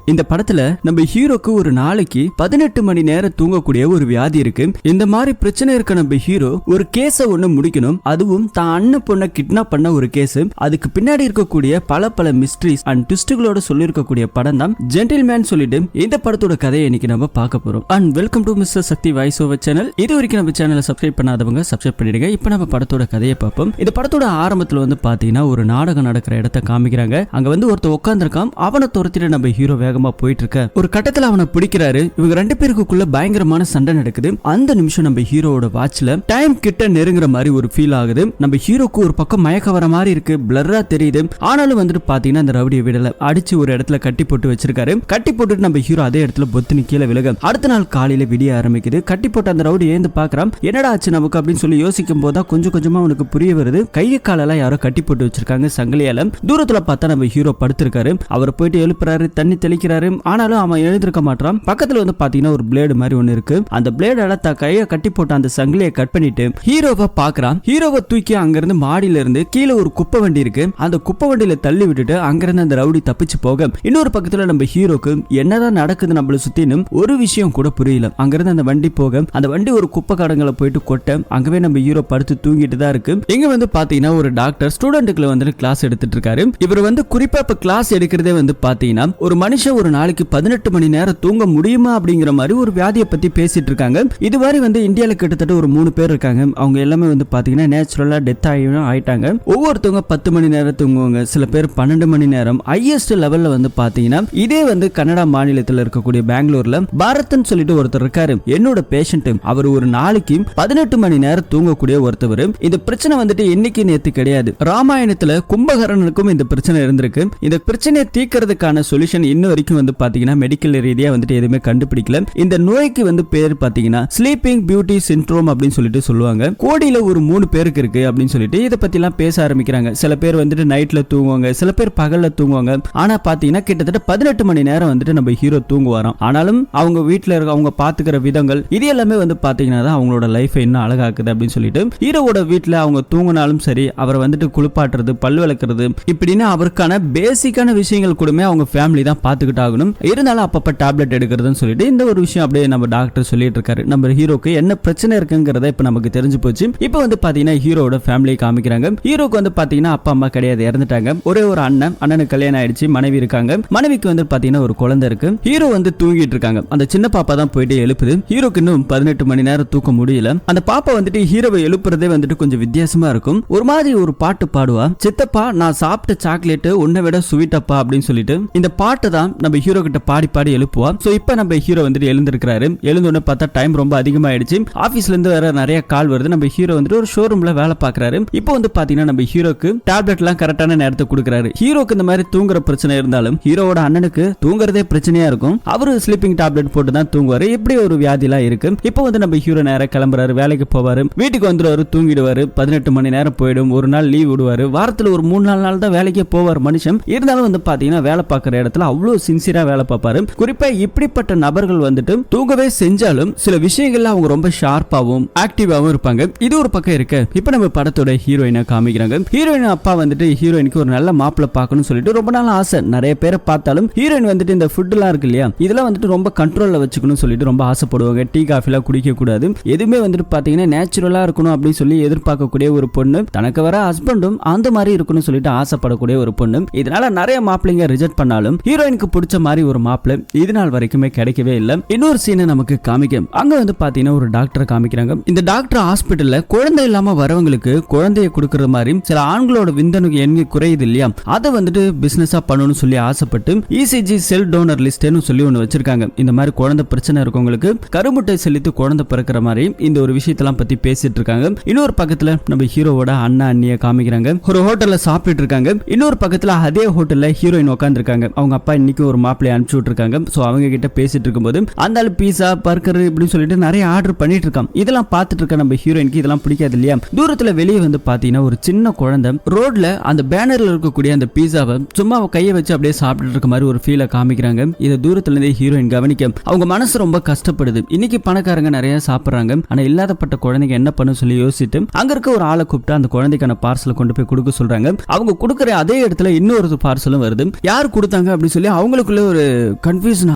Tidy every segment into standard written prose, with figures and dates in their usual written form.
இந்த படத்துல நம்ம ஹீரோக்கு ஒரு நாளைக்கு 18 மணி நேரம் தூங்கக்கூடிய ஒரு வியாதி இருக்கு. இந்த மாதிரி பிரச்சனை இருக்க நம்ம ஹீரோ ஒரு கேஸ ஒண்ணு முடிக்கணும், அதுவும் தான் அண்ணன் பொண்ணை கிட்னாப் பண்ண ஒரு கேஸ். அதுக்கு பின்னாடி இருக்கக்கூடிய பல மிஸ்ட்ரீஸ் அண்ட் ட்விஸ்ட்களோட சொல்லி இருக்கக்கூடிய படம் தான் ஜென்டில்மேன் சொல்லிட்டு இந்த படத்தோட கதையை இன்னைக்கு நம்ம பார்க்க போறோம். And welcome to mister Sakthi voice over channel. இது வரைக்கும் நம்ம சேனலை சப்ஸ்கிரைப் பண்ணாதவங்க சப்ஸ்கிரைப் பண்ணிடுங்க. இப்போ நம்ம படத்தோட கதையை பார்ப்போம். இந்த படத்தோட ஆரம்பத்துல வந்து பாத்தீங்கன்னா ஒரு நாடகம் நடக்கிற இடத்தை காமிக்கிறாங்க. அங்க வந்து ஒருத்தர் உட்கார்ந்திருக்கான். அவனை துரத்திட்டு நம்ம ஹீரோ வேகமா போயிட்டு இருக்க ஒரு கட்டத்துல அவனை பிடிக்கிறாரு. இவங்க ரெண்டு பேருக்குள்ள பயங்கரமான சண்டை நடக்குது. அந்த நிமிஷம் நம்ம ஹீரோவோட வாட்ச்ல டைம் கிட்ட நெருங்குற மாதிரி ஒரு ஃபீல் ஆகுது. நம்ம ஹீரோக்கு ஒரு பக்கம் மயக்க வர மாதிரி இருக்கு, பிளர்ரா தெரியுது. ஆனாலும் வந்துட்டு பாத்தீங்கன்னா அந்த ரவுடியை விடல, அடிச்சு ஒரு இடத்துல கட்டி போட்டு வச்சிருக்காரு. கட்டி போட்டுட்டு நம்ம ஹீரோ அதே இடத்துல பொத்துனு கீழே விலக. அடுத்த நாள் காலையில விடிய ஆரம்பிக்குது. கட்டி போட்டு அந்த ரவுடி ஏந்து பாக்குறான். என்னடா ஆச்சு நமக்கு அப்படின்னு சொல்லி யோசிக்கும் போதா கொஞ்சம் கொஞ்சமா அவனுக்கு புரிய வருது. கைய காலெல்லாம் யாரோ கட்டி போட்டு வச்சிருக்காங்க சங்கிலியால. தூரத்துல பார்த்தா நம்ம ஹீரோ படுத்திருக்காரு. அவர் போயிட்டு எழுப்புறாரு, தண்ணி தெளிக்கிறாரு. ஆனாலும் அவன் எழுந்திருக்க மாட்டான். பக்கத்துல வந்து பாத்தீங்கன்னா ஒரு பிளேடு மாதிரி ஒண்ணு இருக்கு. அந்த பிளேடால கையை கட்டி போட்டு அந்த சங்கிலியை கட் பண்ணிட்டு ஹீரோவை பாக்குறான். ஹீரோவை தூக்கி அங்கிருந்து மாடியில இருந்து கீழே ஒரு குப்பை வண்டி இருக்கு. அந்த குப்பை வண்டியில தள்ளி விட்டுட்டு அங்கிருந்து அந்த ரவுடி தப்பிச்சு போக, இன்னொரு பக்கத்துல நம்ம ஹீரோக்கு என்னதான் நடக்குது நம்மள சுத்தின்னு ஒரு விஷயம் கூட புரியல. அங்கிருந்து அந்த வண்டி போக, அந்த வண்டி ஒரு குப்பை கடங்களை போயிட்டு கொட்ட, அங்கவே நம்ம ஹீரோ படுத்து தூங்கிட்டு தான் இருக்கு. இங்க வந்து பாத்தீங்கன்னா ஒரு டாக்டர் ஸ்டூடெண்ட்டுக்கு வந்து கிளாஸ் எடுத்துட்டு இருக்காரு. இவர் வந்து குறிப்பா இப்ப கிளாஸ் எடுக்கிறதே வந்து பாத்தீங்கன்னா ஒரு மனுஷன் ஒரு நாளைக்கு 18 மணி நேரம் தூங்க முடியுமா அப்படிங்கிற மாதிரி ஒரு வியாதியை பத்தி பேசிட்டு இருக்காங்க. இது மாதிரி வந்து இந்தியால கிட்டத்தட்ட ஒரு 3 பேர் இருக்காங்க. அவங்க எல்லாமே வந்து பாத்தீங்கன்னா நேச்சுரலா டெத் ஆயிட்டாங்க. ஒவ்வொருத்தவங்க 10 மணி நேரம் தூங்குவாங்க, சில பேர் 12 மணி நேரம். ஹையஸ்ட் லெவல்ல வந்து பாத்தீங்கன்னா இதே வந்து கனடா மாநிலத்தில் இருக்கக்கூடிய பெங்களூர்ல பாரத்னு சொல்லிட்டு ஒருத்தர் இருக்காரு. என்னோட பேஷண்ட். அவர் ஒரு நாளைக்கு 18 மணி நேரம் தூங்கக்கூடிய ஒருத்தவர். இந்த பிரச்சனை வந்துட்டு இன்னைக்கு நேத்து கிடையாது. ராமாயணத்துல கும்பகர்ணனுக்கும் இந்த பிரச்சனை இருந்திருக்கு. இந்த பிரச்சனையை தீர்க்கிறதுக்கான சொல்யூஷன் இன்ன வரைக்கும் வந்து பாத்தீங்கன்னா மெடிக்கல் ரீதியா வந்துட்டு எதுவுமே கண்டுபிடிக்கல. இந்த நோய்க்கு வந்து பேர் பாத்தீங்கன்னா ஸ்லீப்பிங் பியூட்டி சிண்ட்ரோம் அப்படின்னு சொல்லிட்டு சொல்லுவாங்க. கோடியில ஒரு 3 பேருக்கு இருக்கு அப்படின்னு சொல்லிட்டு இத பத்தி எல்லாம் பேச ஆரம்பிக்கிறாங்க. சில பேர் வந்துட்டு நைட்ல தூங்குவாங்க, சில பேர் பகல்ல தூங்குவாங்க. ஆனா பாத்தீங்கன்னா கிட்டத்தட்ட 18 மணி நேரம் வந்துட்டு நம்ம ஹீரோ தூங்குவாராம். ஆனாலும் அவங்க வீட்டுல இருக்க அவங்க பாத்துக்கிற விதங்கள் இது எல்லாமே வந்து பாத்தீங்கன்னா தான் அவங்களோட லைஃபை இன்னும் அழகாக்குது அப்படின்னு சொல்லிட்டு ஹீரோவோட வீட்டுல அவங்க தூங்கினாலும் சரி, அவரை வந்துட்டு குளிப்பாட்டுறது, பல் விளக்குறது, இப்படின்னு அவருக்கான பேசிக்கான விஷயங்கள் கூடமே அவங்க ஃபேமிலி தான் பாத்துக்கிட்டு ஆகணும். இருந்தாலும் அப்பப்ப டேப்லெட் எடுக்கிறதுன்னு சொல்லிட்டு இந்த ஒரு விஷயம் அப்படியே நம்ம டாக்டர் சொல்லிட்டு இருக்காரு. நம்ம ஹீரோக்கு என்ன பிரச்சனை இருக்குங்கிறத இப்ப நமக்கு தெரிஞ்சு போச்சு. இப்ப வந்து பாத்தீங்கன்னா ஹீரோட ஃபேமிலியை காமிக்கிறாங்க. ஹீரோக்கு வந்து பாத்தீங்கன்னா அப்பா அம்மா கிடையாது, இறந்துட்டாங்க. ஒரே ஒரு அண்ணனுக்கு கல்யாணம் ஆயிடுச்சு, மனைவி இருக்காங்க. மனைவிக்கு வந்து பாத்தீங்கன்னா ஒரு குழந்தை இருக்கு. ஹீரோ வந்து தூங்கிட்டு இருக்காங்க. அந்த சின்ன பாப்பா தான் போயிட்டு எழுப்புது. ஹீரோக்கு இன்னும் 18 மணி நேரம் தூக்க முடியல. அந்த பாப்பா வந்துட்டு ஹீரோவை எழுப்புறதே வந்துட்டு கொஞ்சம் வித்தியாசமா இருக்கும். ஒரு மாதிரி ஒரு பாட்டு பாடுவா. சித்தப்பா நான் சாப்பிட்ட சாக்லேட் உன்னை விட ஸ்வீட்டப்பா அப்படின்னு சொல்லிட்டு இந்த பாட்டு தான் நம்ம ஹீரோ கிட்ட பாடி பாடி எழுப்புவா. சோ இப்ப நம்ம ஹீரோ வந்துட்டு எழுந்திருக்கிறாரு. எழுந்தோன்னு பார்த்தா டைம் ரொம்ப அதிகமாயிடுச்சு. ஆபீஸ்ல இருந்து வேற நிறைய கால் வருது. நம்ம ஹீரோ வந்துட்டு ஒரு ஷோரூம்ல வேலை பாக்குறாரு. இப்போ வந்து பாத்தீங்கன்னா நம்ம ஹீரோக்கு டேப்லெட் எல்லாம் கரெக்டான நேரத்தை கொடுக்குறாரு. ஹீரோக்கு இந்த மாதிரி தூங்குற பிரச்சனை இருந்தாலும் ஹீரோவோட அண்ணனுக்கு தூங்குறதே பிரச்சனையா இருக்கும். அவரு ஸ்லீப்பிங் டேப்லெட் போட்டு தான் தூங்குவாரு. எப்படி ஒரு வியாதி எல்லாம் இருக்கு. இப்போ வந்து நம்ம ஹீரோ நேரம் கிளம்புறாரு, வேலைக்கு போவாரு, வீட்டுக்கு வந்துருவாரு, தூங்கிடுவாரு. 18 மணி நேரம் போயிடும். ஒரு நாள் லீவ் விடுவாரு. வாரத்துல ஒரு 3-4 நாள் தான் வேலைக்கே போவார் மனுஷன். இருந்தாலும் வந்து பாத்தீங்கன்னா வேலை பார்க்குற இடத்துல அவ்வளவு சின்சியரா வேலை பார்ப்பாரு. குறிப்பா இப்படிப்பட்ட நபர்கள் வந்துட்டு தூங்கவே செஞ்சாலும் சில விஷயங்கள்ல அவங்க ரொம்ப ஷார்ப்பாவும் ஆக்டிவாவும் இருப்பாங்க. இது ஒரு பக்கம் இருக்கு. இப்ப நம்ம படத்தோட ஹீரோயினை காமிக்கிறாங்க. ஹீரோயின் அப்பா வந்துட்டு ஹீரோயினுக்கு ஒரு நல்ல மாப்பிளை பார்க்கணும்னு சொல்லிட்டு ரொம்ப நாள் ஆசை. நிறைய பேரை பார்த்தாலும் ஹீரோயின் வந்துட்டு இந்த ஃபுட் எல்லாம் இருக்கு இல்லையா, இதெல்லாம் வந்துட்டு ரொம்ப கண்ட்ரோல்ல வச்சுக்கணும் சொல்லிட்டு ரொம்ப ஆசைப்படுவாங்க. டீ காஃபி எல்லாம் குடிக்க கூடாது, எதுவுமே வந்துட்டு பாத்தீங்கன்னா நேச்சுரலா இருக்கணும் அப்படின்னு சொல்லி எதிர்பார்க்கக்கூடிய ஒரு பொண்ணு. தனக்கு வர ஹஸ்பண்டும் அந்த மாதிரி இருக்கணும் சொல்லிட்டு ஆசைப்படக்கூடிய ஒரு பொண்ணு. இதனால நிறைய மாப்பிள்ளைங்க ரிஜெக்ட் பண்ணாலும் ஹீரோயினுக்கு பிடிச்ச மாதிரி ஒரு மாப்பிள்ளை இது நாள் வரைக்குமே கிடைக்கவே இல்லை. இன்னொரு சீனை நமக்கு காமிக்க, அங்க வந்து பாத்தீங்கன்னா ஒரு டாக்டரை காமிக்கிறாங்க. இந்த டாக்டர் ஹாஸ்பிட்டல்ல குழந்தை இல்லாம வரவங்களுக்கு குழந்தையை கொடுக்கற மாதிரி சில ஆண்களோட விந்தணு எண்ணி குறையுது இல்லையா, அதை வந்துட்டு பிசினஸா பண்ணணும்னு சொல்லி ஆசைப்பட்டு இசிஜி செல் டோனர் லிஸ்ட்னு சொல்லி ஒண்ணு வச்சிருக்காங்க. இந்த மாதிரி குழந்தை பிரச்சனை இருக்கவங்களுக்கு கருமுட்டை செலுத்தி குழந்தை பிறக்கிற மாதிரி இந்த ஒரு விஷயத்தெல்லாம் பத்தி பேசிட்டு இருக்காங்க. இன்னொரு பக்கத்துல நம்ம ஹீரோவோட அண்ணா அண்ணிய காமிக்கிறாங்க. ஒரு ஹோட்டல்ல சாப்பிட்டு இருக்காங்க. இன்னொரு பக்கத்துல அதே ஹோட்டல்ல ஹீரோயின் உட்கார்ந்து இருக்காங்க. அவங்க அப்பா இன்னைக்கு ஒரு மாப்பிள்ளை அனுப்பிச்சு விட்டுருக்காங்க. சோ அவங்க கிட்ட பேசிட்டு இருக்கும்போது அந்த ஆளு பீஸா பர்கர் இப்படின்னு சொல்லிட்டு நிறைய ஆர்டர் பண்ணிட்டு இருக்கான். இதெல்லாம் பார்த்துட்டு இருக்க நம்ம ஹீரோயினுக்கு இதெல்லாம் பிடிக்காது இல்லையா. தூரத்துல வெளியே வந்து பாத்தீங்கன்னா ஒரு சின்ன குழந்தை ரோட்ல அந்த பேனர்ல இருக்கக்கூடிய அந்த பீஸாவை சும்மா கையை வச்சு அப்படியே சாப்பிட்டு இருக்க மாதிரி ஒரு ஃபீலை காமிக்கிறாங்க. இதை தூரத்துல இருந்தே ஹீரோயின் கவனிக்க அவங்க மனசு ரொம்ப கஷ்டப்படுது. இன்னைக்கு பணக்காரங்க நிறைய சாப்பிடுறாங்க, ஆனா இல்லாதப்பட்ட குழந்தைங்க என்ன பண்ண சொல்லி யோசிச்சுட்டு அங்க இருக்க ஒரு ஆளை கூப்பிட்டு அந்த குழந்தைக்கான பார்சலை கொண்டு போய் கொடுக்க சொல்றாங்க. அவங்க கொடுக்குற அதே இடத்துல இன்னொரு பார்சலும் வருது. யார் கொடுத்தாங்க அப்படின்னு சொல்லி அவங்கள இவங்களுக்குள்ள ஒரு கன்ஃபியூஷன்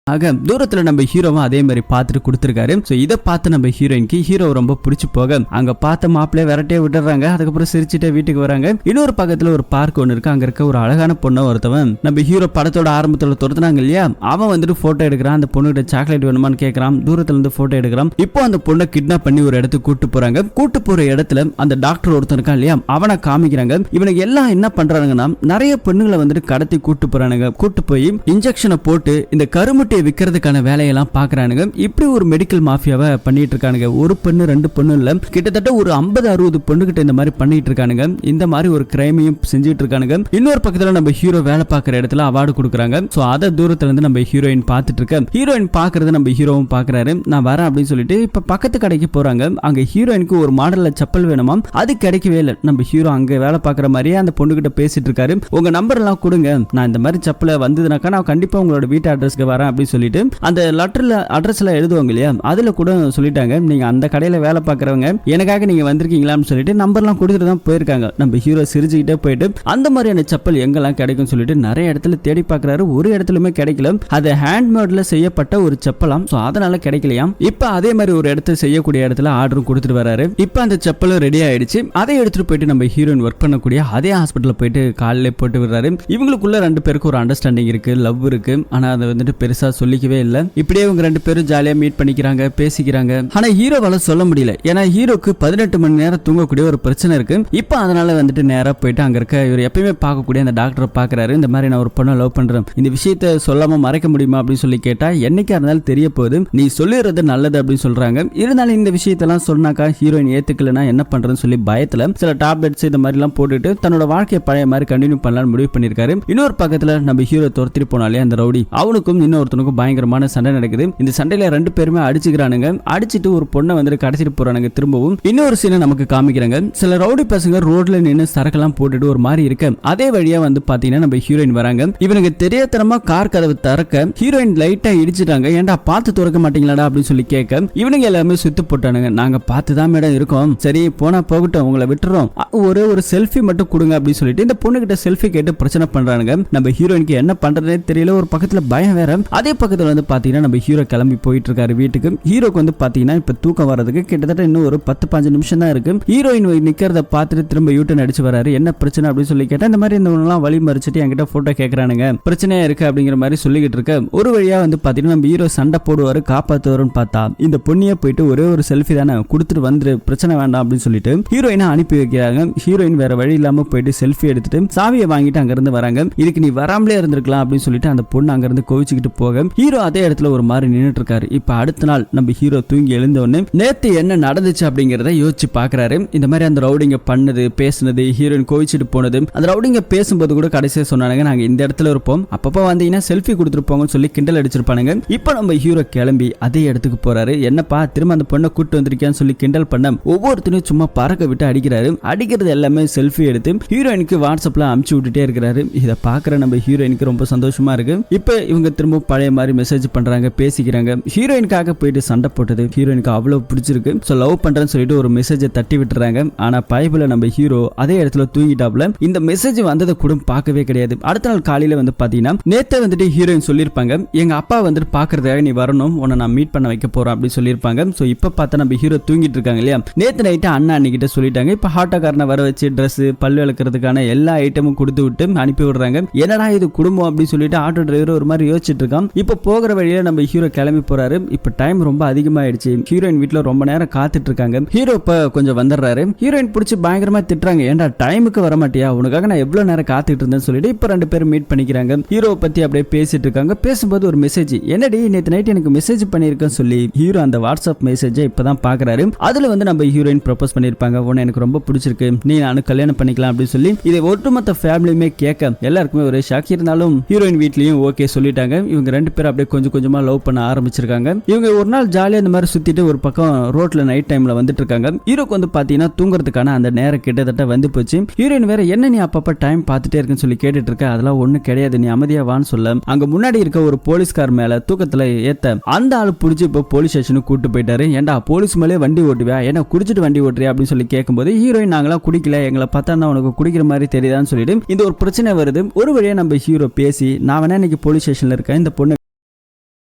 ஆக தூரத்துல நம்ம ஹீரோவும் அதே மாதிரி பார்த்துட்டு கொடுத்துருக்காரு. ஸோ இதை பார்த்து நம்ம ஹீரோயினுக்கு ஹீரோ ரொம்ப பிடிச்சி போக அங்க பார்த்த மாப்பிள்ளைய விரட்டே விட்டுறாங்க. அதுக்கப்புறம் சிரிச்சுட்டே வீட்டுக்கு வராங்க. இன்னொரு பக்கத்துல ஒரு பார்க் ஒன்று இருக்கு. அங்க இருக்க ஒரு அழகான பொண்ணை ஒருத்தவன் நம்ம ஹீரோ படத்தோட ஆரம்பத்துல துரத்துனாங்க இல்லையா, அவன் வந்துட்டு போட்டோ எடுக்கிறான். அந்த பொண்ணுகிட்ட சாக்லேட் வேணுமான்னு கேட்கறான். தூரத்துல இருந்து போட்டோ எடுக்கிறான். இப்போ அந்த பொண்ணை கிட்னாப் பண்ணி ஒரு இடத்துக்கு கூட்டு போறாங்க. கூட்டு போற இடத்துல அந்த டாக்டர் ஒருத்தன் இருக்கான் இல்லையா, அவனை காமிக்கிறாங்க. இவனுக்கு எல்லாம் என்ன பண்றாங்கன்னா நிறைய பெண்ணுகளை வந்துட்டு கடத்தி கூட்டு போறானுங்க. கூட்டு போய் இன்ஜெக்ஷனை போட்டு இந்த கருமுட்டை விக்கிறதுக்கான வேலையெல்லாம் பாக்குறானுங்க. இப்படி ஒரு மெடிக்கல் மாஃபியாவை பண்ணிட்டு இருக்கானுங்க. ஒரு பெண்ணு 2 பெண்ணு இல்ல, கிட்டத்தட்ட ஒரு 50-60 பொண்ணுகிட்ட இந்த மாதிரி பண்ணிட்டு இருக்கானுங்க. இந்த மாதிரி ஒரு கிரைமையும் செஞ்சுட்டு இருக்கானுங்க. இன்னொரு பக்கத்துல நம்ம ஹீரோ வேலை பார்க்குற இடத்துல அவார்டு கொடுக்குறாங்க. சோ அதை தூரத்துல இருந்து நம்ம ஹீரோயின் பார்த்துட்டு இருக்க. ஹீரோயின் பாக்குறது நம்ம ஹீரோவும் பாக்குறாரு. நான் வரேன் அப்படின்னு சொல்லிட்டு இப்ப பக்கத்து கடைக்கு போறாங்க. அங்க ஹீரோயினுக்கு ஒரு மாடல்ல செப்பல் வேணுமா, அது கிடைக்கவே இல்லை. நம்ம ஹீரோ அங்க வேலை பார்க்குற மாதிரியே அந்த பொண்ணுகிட்ட பேசிட்டு இருக்காரு. உங்க நம்பர் எல்லாம் கொடுங்க, நான் இந்த மாதிரி செப்பல வந்ததுனாக்கா நான் கண்டிப்பா உங்களோட வீட்டு அட்ரஸ்க்கு வரேன் அப்படின்னு சொல்லிட்டு அந்த லெட்டர்ல அட்ரஸ்ல எழுதுவாங்க இல்லையா, அதுல கூட சொல்லிட்டாங்க நீங்க அந்த கடையில வேலை பார்க்கறவங்க, எனக்காக நீங்க வந்திருக்கீங்களான்னு சொல்லிட்டு நம்பர்லாம் கொடுத்துட்டு தான் போயிருக்காங்க. நம்ம ஹீரோ சிரிச்சுக்கிட்டே போயிட்டு அந்த மாதிரியான செப்பல் எங்கெல்லாம் கிடைக்கும் சொல்லிட்டு நிறைய இடத்துல தேடி பார்க்கறாரு. ஒரு இடத்துலயுமே கிடைக்கல. அது ஹேண்ட்மேட்ல செய்யப்பட்ட ஒரு செப்பலாம். சோ அதனால கிடைக்கலையாம். இப்ப அதே மாதிரி ஒரு இடத்துல செய்யக்கூடிய இடத்துல ஆர்டரும் கொடுத்துட்டு வராரு. இப்ப அந்த செப்பலும் ரெடி ஆயிடுச்சு. அதை எடுத்துட்டு போயிட்டு நம்ம ஹீரோயின் ஒர்க் பண்ணக்கூடிய அதே ஹாஸ்பிட்டல்ல போயிட்டு காலையில போட்டு விடுறாரு. இவங்களுக்குள்ள 2 பேருக்கு ஒரு அண்டர்ஸ்டாண்டிங் இருக்கு, லவ் இருக்கு. ஆனா அதை வந்துட்டு பெருசா சொல்லிக்கவே இல்ல. இப்படியே இவங்க 2 பேரும் ஜாலியா மீட் பண்ணிக்கிறாங்க, பேசிக்கிறாங்க. ஆனா ஹீரோவால சொல்ல முடியல. ஏன்னா ஹீரோக்கு 18 மணி நேரம் தூங்கக்கூடிய ஒரு பிரச்சனை இருக்கு. இப்ப அதனால வந்துட்டு நேரா போயிட்டு அங்க இருக்க இவர் எப்பயுமே பார்க்கக்கூடிய அந்த டாக்டரை பாக்குறாரு. இந்த மாதிரி நான் ஒரு பொண்ணை லவ் பண்றேன், இந்த விஷயத்தை சொல்லாம மறைக்க முடியுமா அப்படின்னு சொல்லி கேட்டா என்னைக்கா இருந்தாலும் தெரிய போகுது, நீ சொல்லிடுறது நல்லது அப்படின்னு சொல்றாங்க. இருந்தாலும் இந்த விஷயத்தெல்லாம் சொன்னாக்கா ஹீரோயின் ஏத்துக்கலனா என்ன பண்றதுன்னு சொல்லி பயத்துல சில டேப்லெட்ஸ் இந்த மாதிரி எல்லாம் போட்டுட்டு தன்னோட வாழ்க்கையை பழைய மாதிரி கண்டினியூ பண்ணலாம்னு முடிவு பண்ணிருக்காரு. இன்னொரு பக்கத்துல நம்ம ஹீரோ துரத்திட்டு போனாலே அந்த ரவுடி அவனுக்கும் இன்னொருத்தனுக்கும் பயங்கரமான சண்டை நடக்குது. இந்த சண்டையில 2 பேருமே அடிச்சுக்கிறானுங்க. அடிச்சிட்டு ஒரு பொண்ணை வந்து கடத்திட்டு போறானுங்க. திரும்பவும் இன்னொரு சீனை நமக்கு காமிக்கிறாங்க. சில ரவுடி பசங்க ரோட்ல நின்று சரக்கெல்லாம் போட்டுட்டு ஒரு மாதிரி இருக்கு. அதே வழியா வந்து பாத்தீங்கன்னா நம்ம ஹீரோயின் வராங்க. இவனுக்கு தெரியாதனமா கார் கதவு திறக்க ஹீரோயின் லைட்டா இடிச்சிட்டாங்க. ஏன்டா பார்த்து திறக்க மாட்டீங்களாடா அப்படின்னு சொல்லி கேட்க இவனுங்க எல்லாமே சுத்து போட்டானுங்க. நாங்க பார்த்து தான் மேடம் இருக்கோம், சரி போனா போகட்டும், உங்களை விட்டுறோம், ஒரு செல்ஃபி மட்டும் கொடுங்க அப்படின்னு சொல்லிட்டு இந்த பொண்ணு கிட்ட செல்ஃபி கேட்டு பிரச்சனை பண்றானுங்க. நம்ம ஹீரோயினுக்கு என்ன பண்றதே தெரியல. ஒரு பக்கத்துல பயம் வேற. அதே பக்கத்துல வந்து பாத்தீங்கன்னா நம்ம ஹீரோ கிளம்பி போயிட்டு இருக்காரு வீட்டுக்கு. ஹீரோக்கு வந்து பாத்தீங்கன்னா இப்ப தூக்கம் வரதுக்கு கிட்டத்தட்ட இன்னும் ஒரு 10-15 நிமிஷம் தான் இருக்கு. ஹீரோயின் நிக்கிறத பார்த்துட்டு திரும்ப யூட்டன் அடிச்சு வராரு. என்ன பிரச்சனை அப்படின்னு சொல்லி கேட்டா இந்த மாதிரி இந்த வழி மறிச்சிட்டு என்கிட்ட போட்டோ கேட்கறானுங்க, பிரச்சனையா இருக்கு அப்படிங்கிற மாதிரி சொல்லிக்கிட்டு இருக்க. ஒரு வழியா வந்து பாத்தீங்கன்னா நம்ம ஹீரோ சண்டை போடுவாரு, காப்பாத்துவாருன்னு பார்த்தா இந்த பொண்ணிய போயிட்டு ஒரே ஒரு செல்ஃபி தானே கொடுத்துட்டு வந்துரு, பிரச்சனை வேண்டாம் அப்படின்னு சொல்லிட்டு ஹீரோயினை அனுப்பி வைக்கிறாங்க. ஹீரோயின் வேற வழி இல்லாம போயிட்டு செல்ஃபி எடுத்துட்டு சாவியை வாங்கிட்டு அங்க இருந்து வராங்க. இதுக்கு நீ வராமலே இருந்திருக்கலாம் அப்படின்னு சொல்லிட்டு அந்த பொண்ணு அங்க இருந்து கோவிச்சுக்கிட்டு போக ஹீரோ அதே இடத்துல ஒரு மாதிரி நின்னுட்டு இருக்காரு. இப்ப அடுத்த நாள் நம்ம ஹீரோ தூங்கி எழுந்த உடனே நேத்து என்ன நடந்துச்சு அப்படிங்கறத யோசிச்சு பாக்குறாரு. இந்த மாதிரி அந்த ரவுடிங்க பண்ணது, பேசுனது, ஹீரோயின் கோவிச்சுட்டு போனது, அந்த ரவுடிங்க பேசும்போது கூட கடைசியா சொன்னாங்க நாங்க இந்த இடத்துல இருப்போம், அப்பப்ப வந்தீங்கன்னா செல்ஃபி கொடுத்துட்டு போங்கன்னு சொல்லி கிண்டல் அடிச்சிருப்பானுங்க. இப்ப நம்ம ஹீரோ கிளம்பி அதே இடத்துக்கு போறாரு. என்னப்பா திரும்ப அந்த பொண்ணை கூட்டு வந்திருக்கியான்னு சொல்லி கிண்டல் பண்ண ஒவ்வொருத்தனையும் சும்மா பறக்க விட்டு அடிக்கிறாரு. அடிக்கிறது எல்லாமே செல்ஃபி எடுத்து ஹீரோயினுக்கு வாட்ஸ்அப்ல அனுப்பிச்சு விட்டுட்டே இருக்கிறாரு. இதை பாக்குற நம்ம ஹீரோயினுக்கு ரொம்ப சந்தோஷமா இருக்கு. இப்ப இவங்க திரும்ப பழைய மாதிரி மெசேஜ் பண்றாங்க, பேசிக்கிறாங்க. ஹீரோயினுக்காக போயிட்டு சண்டை போட்டது ஹீரோயினுக்கு அவ்வளவு பிடிச்சிருக்கு. சோ லவ் பண்றேன்னு சொல்லிட்டு ஒரு மெசேஜை தட்டி விட்டுறாங்க. ஆனா பைபிள நம்ம ஹீரோ அதே இடத்துல தூங்கிட்டாப்ல. இந்த மெசேஜ் வந்ததை கூட பார்க்கவே கிடையாது. அடுத்த நாள் காலையில வந்து பாத்தீங்கன்னா நேத்தே வந்துட்டு ஹீரோயின் சொல்லிருப்பாங்க எங்க அப்பா வந்துட்டு பாக்குறதுக்காக நீ வரணும், உன்னை நான் மீட் பண்ண வைக்க போறோம் அப்படின்னு சொல்லியிருப்பாங்க. சோ இப்ப பார்த்தா நம்ம ஹீரோ தூங்கிட்டு இருக்காங்க இல்லையா, நேத்து நைட்டு அண்ணா அன்னிக்கிட்ட சொல்லிட்டாங்க. இப்ப ஹாட்டோக்காரனை வர வச்சு ட்ரெஸ் பல்லு விளக்குறதுக்கான எல்லா ஐட்டமும் கொடுத்து விட்டு அனுப்பி விடுறாங்க. என்னடா இது குடும்பம் அப்படின்னு சொல்லிட்டு ஆட்டோ டிரைவர் ஒரு மாதிரி யோசிச்சுட்டு இருக்கான். இப்ப போகிற வழியில நம்ம ஹீரோ கிளம்பி போறாரு. இப்ப டைம் ரொம்ப அதிகமாயிடுச்சு. ஹீரோயின் வீட்டுல ரொம்ப நேரம் காத்துட்டு இருக்காங்க. ஹீரோ இப்ப கொஞ்சம் வந்துடுறாரு. ஹீரோயின் பிடிச்சி பயங்கரமா திட்டுறாங்க, ஏன்டா டைமுக்கு வர மாட்டியா, உனக்காக நான் எவ்வளவு நேரம் காத்துட்டு இருந்தேன்னு சொல்லிட்டு இப்ப 2 பேரும் மீட் பண்ணிக்கிறாங்க. ஹீரோ பத்தி அப்படியே பேசிட்டு இருக்காங்க. பேசும்போது ஒரு மெசேஜ், என்னடி நேத்து நைட் எனக்கு மெசேஜ் பண்ணிருக்கேன்னு சொல்லி ஹீரோ அந்த வாட்ஸ்அப் மெசேஜை இப்பதான் பாக்குறாரு. அதுல வந்து நம்ம ஹீரோயின் ப்ரப்போஸ் பண்ணிருப்பாங்க, உன்னை எனக்கு ரொம்ப பிடிச்சிருக்கு, நீ நானும் கல்யாணம் பண்ணிக்கலாம் அப்படின்னு சொல்லி இதை ஒட்டுமொத்த ஃபேமிலியுமே கேட்க எல்லாருக்குமே ஒரு ஷாக். இருந்தாலும் ஹீரோயின் வீட்லயும் ஓகே சொல்லிட்டாங்க. இவங்க 2 2 பேரும் அப்படியே கொஞ்சம் கொஞ்சமா லவ் பண்ண ஆரம்பிச்சிருக்காங்க. இவங்க ஒரு நாள் ஜாலியா இந்த மாதிரி சுத்திட்டு ஒரு பக்கம் ரோட்ல நைட் டைம்ல வந்துட்டு இருக்காங்க. ஹீரோக்கு வந்து பாத்தீங்கன்னா தூங்குறதுக்கான அந்த நேரம் கிட்டத்தட்ட வந்து போச்சு. ஹீரோயின் வேற என்ன நீ அப்பப்ப டைம் பார்த்துட்டே இருக்குன்னு சொல்லி கேட்டுட்டு இருக்க, அதெல்லாம் ஒண்ணு கிடையாது, நீ அமைதியா வான்னு சொல்ல அங்க முன்னாடி இருக்க ஒரு போலீஸ்கார் மேல தூக்கத்துல ஏத்த அந்த ஆளு புடிச்சு இப்போ போலீஸ் ஸ்டேஷனுக்கு கூட்டு போயிட்டாரு. ஏன்டா போலீஸ் மேலே வண்டி ஓட்டுவியா, ஏன்னா குடிச்சிட்டு வண்டி ஓட்டுறியா அப்படின்னு சொல்லி கேட்கும்போது ஹீரோயின் நாங்களாம் குடிக்கல, எங்களை பார்த்தா உனக்கு குடிக்கிற மாதிரி தெரியுதான்னு சொல்லிட்டு இந்த ஒரு பிரச்சனை வருது. ஒரு வழியா நம்ம ஹீரோ பேசி நான் வேணா இன்னைக்கு போலீஸ் ஸ்டேஷன்ல இருக்கேன், இந்த பொண்ணு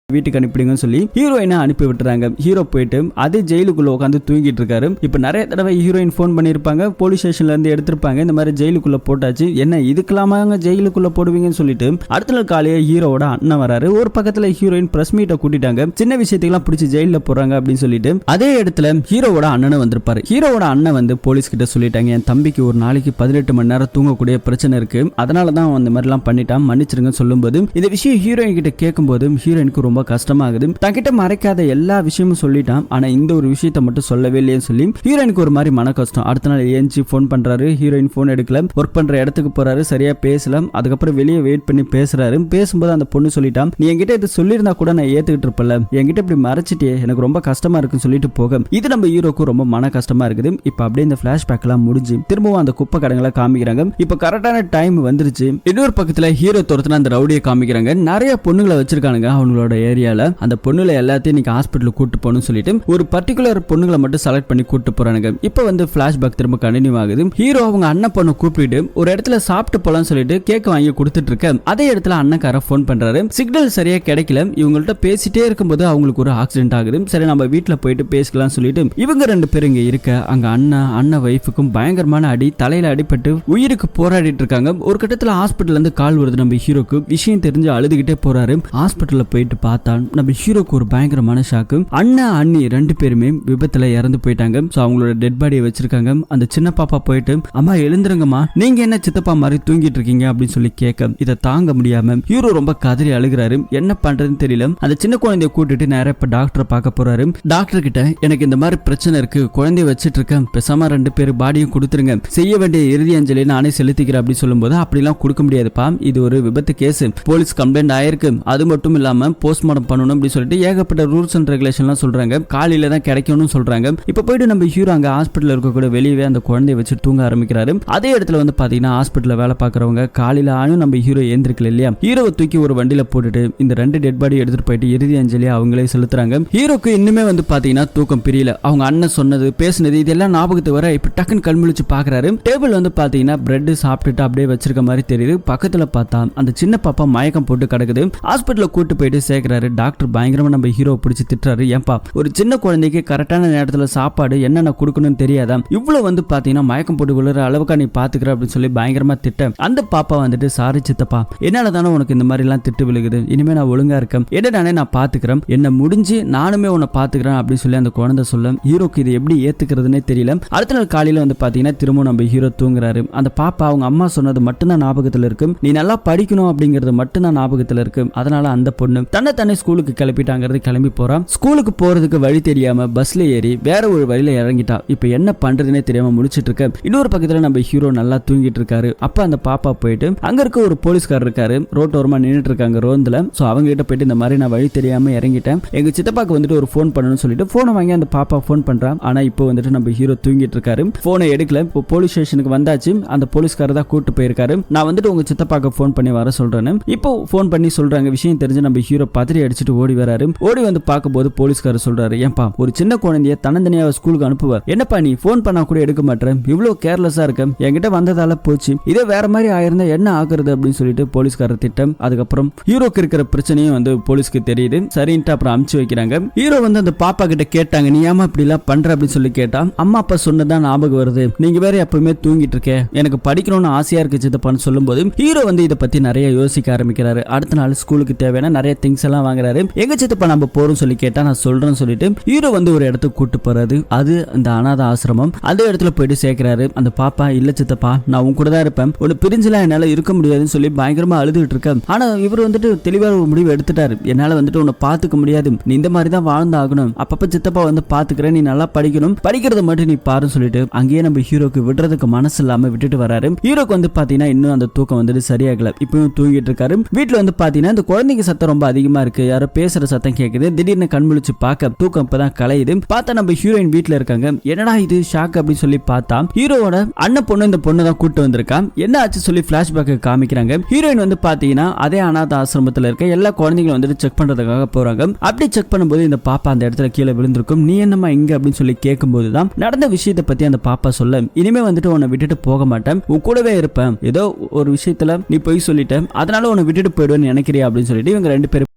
வீட்டுக்கு அனுப்பிடுங்கன்னு சொல்லி ஹீரோயினை அனுப்பி விட்டுறாங்க. ஹீரோ போயிட்டு அதே ஜெயிலுக்குள்ள உட்காந்து தூங்கிட்டு இருக்காரு. இப்ப நிறைய தடவை ஹீரோயின் போன் பண்ணிருப்பாங்க, போலீஸ் ஸ்டேஷன்ல இருந்து எடுத்திருப்பாங்க, இந்த மாதிரி ஜெயிலுக்குள்ள போட்டாச்சு, என்ன இதுக்கெல்லாமாங்க ஜெயிலுக்குள்ள போடுவீங்கன்னு சொல்லிட்டு அடுத்த நாள் காலையில ஹீரோவோட அண்ணன் வராரு. ஒரு பக்கத்துல ஹீரோயின் பிரஸ் மீட்டை கூட்டிட்டாங்க, சின்ன விஷயத்துக்கெல்லாம் பிடிச்சி ஜெயில போறாங்க அப்படின்னு சொல்லிட்டு அதே இடத்துல ஹீரோவோட அண்ணனும் வந்திருப்பாரு. ஹீரோவோட அண்ணன் வந்து போலீஸ் கிட்ட சொல்லிட்டாங்க, என் தம்பிக்கு ஒரு நாளைக்கு 18 மணி நேரம் தூங்கக்கூடிய பிரச்சனை இருக்கு, அதனாலதான் அந்த மாதிரி எல்லாம் பண்ணிட்டான், மன்னிச்சிருங்க சொல்லும்போது இந்த விஷயம் ஹீரோயின் கிட்ட கேட்கும் போது ஹீரோயினுக்கு ரொம்ப கஷ்டமாகுது. தங்கிட்ட மறைக்காத எல்லா விஷயமும் சொல்லிட்டான், ஆனா இந்த ஒரு விஷயத்தை மட்டும் சொல்லவே இல்லைன்னு சொல்லி ஹீரோயினுக்கு ஒரு மாதிரி மன கஷ்டம். அடுத்த நாள் ஏஞ்சி போன் பண்றாரு, ஹீரோயின் போன் எடுக்கல, ஒர்க் பண்ற இடத்துக்கு போறாரு, சரியா பேசல. அதுக்கப்புறம் வெளியே வெயிட் பண்ணி பேசுறாரு. பேசும்போது அந்த பொண்ணு சொல்லிட்டான், நீ என்கிட்ட இது சொல்லியிருந்தா கூட நான் ஏத்துக்கிட்டு இருப்பல, என்கிட்ட இப்படி மறைச்சிட்டே எனக்கு ரொம்ப கஷ்டமா இருக்குன்னு சொல்லிட்டு போக இது நம்ம ஹீரோக்கு ரொம்ப மன கஷ்டமா இருக்குது. இப்ப அப்படியே இந்த பிளாஷ்பேக் எல்லாம் முடிஞ்சு திரும்பவும் அந்த குப்பை கடங்களை காமிக்கிறாங்க. இப்ப கரெக்டான டைம் வந்துருச்சு. இன்னொரு பக்கத்துல ஹீரோ துரத்துன அந்த ரவுடியை காமிக்கிறாங்க. நிறைய பொண்ணுங்களை வச்சிருக்கானுங்க அவங்களோட ஏரியால. அந்த பொண்ணுல எல்லாத்தையும் நீங்க ஹாஸ்பிட்டலுக்கு கூட்டு போகணும்னு சொல்லிட்டு ஒரு பர்டிகுலர் பொண்ணுங்களை மட்டும் செலக்ட் பண்ணி கூட்டு போறானுங்க. இப்ப வந்து பிளாஷ்பேக் திரும்ப கண்டினியூ ஆகுது. ஹீரோ அவங்க அண்ணன் பொண்ணு கூப்பிட்டு ஒரு இடத்துல சாப்பிட்டு போலான்னு சொல்லிட்டு கேக் வாங்கி கொடுத்துட்டு இருக்க அதே இடத்துல அண்ணக்கார போன் பண்றாரு. சிக்னல் சரியா கிடைக்கல. இவங்கள்ட்ட பேசிட்டே இருக்கும்போது அவங்களுக்கு ஒரு ஆக்சிடென்ட் ஆகுது. சரி நம்ம வீட்டுல போயிட்டு பேசிக்கலாம் சொல்லிட்டு இவங்க 2 பேரும் இங்க இருக்க அங்க அண்ணன் வைஃபுக்கும் பயங்கரமான அடி, தலையில அடிபட்டு உயிருக்கு போராடிட்டு இருக்காங்க. ஒரு கட்டத்துல ஹாஸ்பிட்டல் இருந்து கால் வருது நம்ம ஹீரோக்கு. விஷயம் தெரிஞ்சு அழுதுகிட்டே போறாரு. ஹாஸ்பிட்டல்ல போயிட்டு பார்த்தா நம்ம ஹீரோக்கு ஒரு பயங்கரமான ஷாக்கு. அண்ணன் அண்ணி 2 பேருமே விபத்துல இறந்து போயிட்டாங்க. சோ அவங்களோட டெட் பாடியை வச்சிருக்காங்க. அந்த சின்ன பாப்பா போயிட்டு அம்மா எழுந்துருங்கம்மா, நீங்க என்ன சித்தப்பா மாதிரி தூங்கிட்டு இருக்கீங்க அப்படின்னு சொல்லி கேட்க இதை தாங்க முடியாம ஹீரோ ரொம்ப கதறி அழுகிறாரு. என்ன பண்றதுன்னு தெரியல. அந்த சின்ன குழந்தைய கூட்டிட்டு நேரா இப்ப டாக்டரை பார்க்க போறாரு. டாக்டர் கிட்ட எனக்கு இந்த மாதிரி பிரச்சனை இருக்கு, குழந்தைய வச்சிட்டு இருக்கேன், பேசாம 2 பேர் பாடியும் கொடுத்துருங்க, செய்ய வேண்டிய இறுதி அஞ்சலி நானே செலுத்திக்கிறேன் அப்படின்னு சொல்லும்போது அப்படிலாம் கொடுக்க முடியாதுப்பா, இது ஒரு விபத்து கேஸ், போலீஸ் கம்ப்ளைண்ட் ஆயிருக்கு, அது மட்டும் இல்லாம போஸ்ட்மார்ட்டம் பண்ணணும் அப்படின்னு சொல்லிட்டு ஏகப்பட்ட ரூல்ஸ் அண்ட் ரெகுலேஷன்லாம் சொல்றாங்க. காலையில தான் கிடைக்கும்னு சொல்றாங்க. இப்ப போயிட்டு நம்ம ஹீரோ அங்க ஹாஸ்பிட்டல்ல இருக்க கூட வெளியே அந்த குழந்தைய வச்சு தூங்க ஆரம்பிக்கிறாரு. அதே இடத்துல வந்து பாத்தீங்கன்னா ஹாஸ்பிட்டல்ல வேலை பார்க்கறவங்க காலையில ஆனும் நம்ம ஹீரோ ஏந்திருக்கல இல்லையா, ஹீரோவை தூக்கி ஒரு வண்டியில போட்டுட்டு இந்த 2 டெட் பாடி எடுத்துட்டு போயிட்டு இறுதி அஞ்சலி அவங்களே செலுத்துறாங்க. ஹீரோக்கு இன்னுமே வந்து பாத்தீங்கன்னா தூக்கம் பிரியல. அவங்க அண்ணன் சொன்னது பேசுனது இதெல்லாம் ஞாபகத்துக்கு வர இப்ப டக்குன்னு கண்முழிச்சு பாக்குறாரு. டேபிள் வந்து பாத்தீங்கன்னா பிரெட் சாப்பிட்டுட்டு அப்படியே வச்சிருக்க மாதிரி தெரியுது. பக்கத்துல பார்த்தா அந்த சின்ன பாப்பா மயக்கம் போட்டு கிடக்குது. ஹாஸ்பிட்டல்ல கூட்டு போயிட்டு சேர்க்கிறாரு. டாக்டர் பயங்கரமா நம்ம ஹீரோ பிடிச்சி திட்டுறாரு. ஏன்பா ஒரு சின்ன குழந்தைக்கு கரெக்டான நேரத்துல சாப்பாடு என்னென்ன கொடுக்கணும்னு தெரியாதா, இவ்வளவு வந்து பாத்தீங்கன்னா மயக்கம் போட்டு விழுற அளவுக்கு நீ பாத்துக்கிற அப்படின்னு சொல்லி பயங்கரமா திட்ட அந்த பாப்பா வந்துட்டு சாரி சித்தப்பா, என்னால தானே உனக்கு இந்த மாதிரி எல்லாம் திட்டு விழுகுது, இனிமே நான் ஒழுங்கா இருக்கேன், என்னடானே நான் பாத்துக்கிறேன், என்ன முடிஞ்சு நானுமே உன்னை பாத்துக்கிறேன் அப்படின்னு சொல்லி அந்த குழந்தை சொல்ல ஹீரோக்கு இது எப்படி ஏத்துக்கிறதுனே தெரியல. அடுத்த நாள் காலையில வந்து பாத்தீங்கன்னா திரும்ப நம்ம ஹீரோ தூங்குறாரு. அந்த பாப்பா அவங்க அம்மா சொன்னது மட்டும்தான் ஞாபகத்துல இருக்கு, நீ நல்லா படிக்கணும் அப்படிங்கறது மட்டும்தான் ஞாபகத்துல இருக்கு. அதனால அந்த பொண்ணு தன்னை ஸ்கூலுக்கு கிளப்பிட்டாங்கிறது கிளம்பி போறான். ஸ்கூலுக்கு போறதுக்கு வழி தெரியாம பஸ்ல ஏறி வேற ஒரு வழியில இறங்கிட்டா. இப்ப என்ன பண்றதுனே தெரியாம முடிச்சிட்டு இருக்க. இன்னொரு பக்கத்துல நம்ம ஹீரோ நல்லா தூங்கிட்டு இருக்காரு. அப்ப அந்த பாப்பா போயிட்டு அங்க இருக்க ஒரு போலீஸ்காரர் இருக்காரு, ரோட்டோரமா நின்னுட்டு இருக்காங்க ரோந்துல. சோ அவங்க கிட்ட போயிட்டு இந்த மாதிரி நான் வழி தெரியாம இறங்கிட்டேன், எங்க சித்தப்பாக்கு வந்துட்டு ஒரு போன் பண்ணணும்னு சொல்லிட்டு போனை வாங்கி அந்த பாப்பா போன் பண்றான். ஆனா இப்போ வந்துட்டு நம்ம ஹீரோ தூங்கிட்டு இருக்காரு, போனை எடுக்கல. இப்போ போலீஸ் ஸ்டேஷனுக்கு வந்தாச்சு. அந்த போலீஸ்காரர் தான் கூட்டு போயிருக்காரு. நான் வந்துட்டு உங்க சித்தப்பாக்கு போன் பண்ணி வர சொல்றேன்னு இப்போ போன் பண்ணி சொல்றாங்க. விஷயம் தெரிஞ்சு நம்ம ஹீரோ பதறி அடிச்சுட்டு ஓடி வராரு. ஓடி வந்து பார்க்கும்போது போலீஸ்காரர் சொல்றாரு, ஏன்பா ஒரு சின்ன குழந்தைய தன்னந்தனியா ஸ்கூலுக்கு அனுப்புவ, என்னப்பா நீ போன் பண்ணா கூட எடுக்க மாட்டேன், இவ்வளவு கேர்லெஸ்ஸா இருக்க, என்கிட்ட வந்ததால போச்சு, இதே வேற மாதிரி ஆயிருந்தா என்ன ஆகுறது அப்படின்னு சொல்லிட்டு போலீஸ்காரர் திட்டம். அதுக்கப்புறம் ஹீரோக்கு இருக்கிற பிரச்சனையும் வந்து போலீஸ்க்கு தெரியுது. சரின்ட்டு அப்புறம் அமுச்சு வைக்கிறாங்க. ஹீரோ வந்து அந்த பாப்பா கிட்ட கேட்டாங்க, நீ ஏமா இப்படி எல்லாம் பண்ற அப்படின்னு சொல்லி கேட்டா, அம்மா அப்பா சொன்னதான் ஞாபகம் வருது, நீங்க வேற எப்பவுமே தூங்கிட்டு இருக்க, எனக்கு படிக்கணும்னு ஆசையா இருக்கு சித்தப்பான்னு சொல்லும் போது ஹீரோ வந்து இதை பத்தி நிறைய யோசிக்க ஆரம்பிக்கிறாரு. அடுத்த நாள் ஸ்கூலுக்கு தேவையான நிறைய திங்ஸ் எல்லாம் வாங்குறாரு. எங்க சித்தப்பா நம்ம போறோம் சொல்லி கேட்டா நான் சொல்றேன்னு சொல்லிட்டு ஹீரோ வந்து ஒரு இடத்துக்கு கூட்டு போறாரு. அது அந்த அனாத ஆசிரமம். அந்த இடத்துல போயிட்டு சேர்க்கிறாரு. அந்த பாப்பா இல்ல சித்தப்பா நான் உன் கூட தான் இருப்பேன், ஒரு பிரிஞ்செல்லாம் என்னால இருக்க முடியாதுன்னு சொல்லி பயங்கரமா அழுதுகிட்டு இருக்க. ஆனா இவர் வந்துட்டு தெளிவான ஒரு முடிவு எடுத்துட்டாரு, என்னால வந்துட்டு உன்னை பாத்துக்க முடியாது, நீ இந்த மாதிரி தான் வாழ்ந்து ஆகணும், அப்பப்ப சித்தப்பா வந்து பாத்துக்கிறேன், நீ நல்லா படிக்கணும், படிக்கிறத மட்டும் நீ பாருன்னு சொல்லிட்டு அங்கேயே நம்ம ஹீரோக்கு விடுறதுக்கு மனசு இல்லாம விட்டுட்டு வராரு. ஹீரோக்கு வந்து பாத்தீங்கன்னா இன்னும் அந்த தூக்கம் வந்துட்டு சரியாகல. இப்பவும் தூங்கிட்டு இருக்காரு. வீட்டுல வந்து பாத்தீங்கன்னா இந்த குழந்தைங்க சத்தம் ரொம்ப அதிகமா இருக்கு. இருக்கு, யாரோ பேசுற சத்தம் கேக்குது. திடீர்னு கண் முழிச்சு பார்க்க தூக்கம் இப்பதான் கலையுது. பார்த்தா நம்ம ஹீரோயின் வீட்டுல இருக்காங்க. என்னடா இது ஷாக் அப்படின்னு சொல்லி பார்த்தா ஹீரோவோட அண்ணன் பொண்ணு இந்த பொண்ணு தான் கூட்டு வந்திருக்கான். என்ன ஆச்சு சொல்லி பிளாஷ்பேக் காமிக்கிறாங்க. ஹீரோயின் வந்து பாத்தீங்கன்னா அதே அனாத ஆசிரமத்துல இருக்க எல்லா குழந்தைங்களும் வந்துட்டு செக் பண்றதுக்காக போறாங்க. அப்படி செக் பண்ணும்போது இந்த பாப்பா அந்த இடத்துல கீழே விழுந்திருக்கும். நீ என்னமா இங்க அப்படின்னு சொல்லி கேட்கும்போது தான் நடந்த விஷயத்தை பத்தி அந்த பாப்பா சொல்ல, இனிமே வந்துட்டு உன்னை விட்டுட்டு போக மாட்டேன், உன் கூடவே இருப்பேன், ஏதோ ஒரு விஷயத்துல நீ போய் சொல்லிட்டேன், அதனால உன்னை விட்டுட்டு போயிடுவேன்னு நினைக்கிறியா அப்படின்னு சொல்லிட்டு இவங்க ரெண்டு பேரும்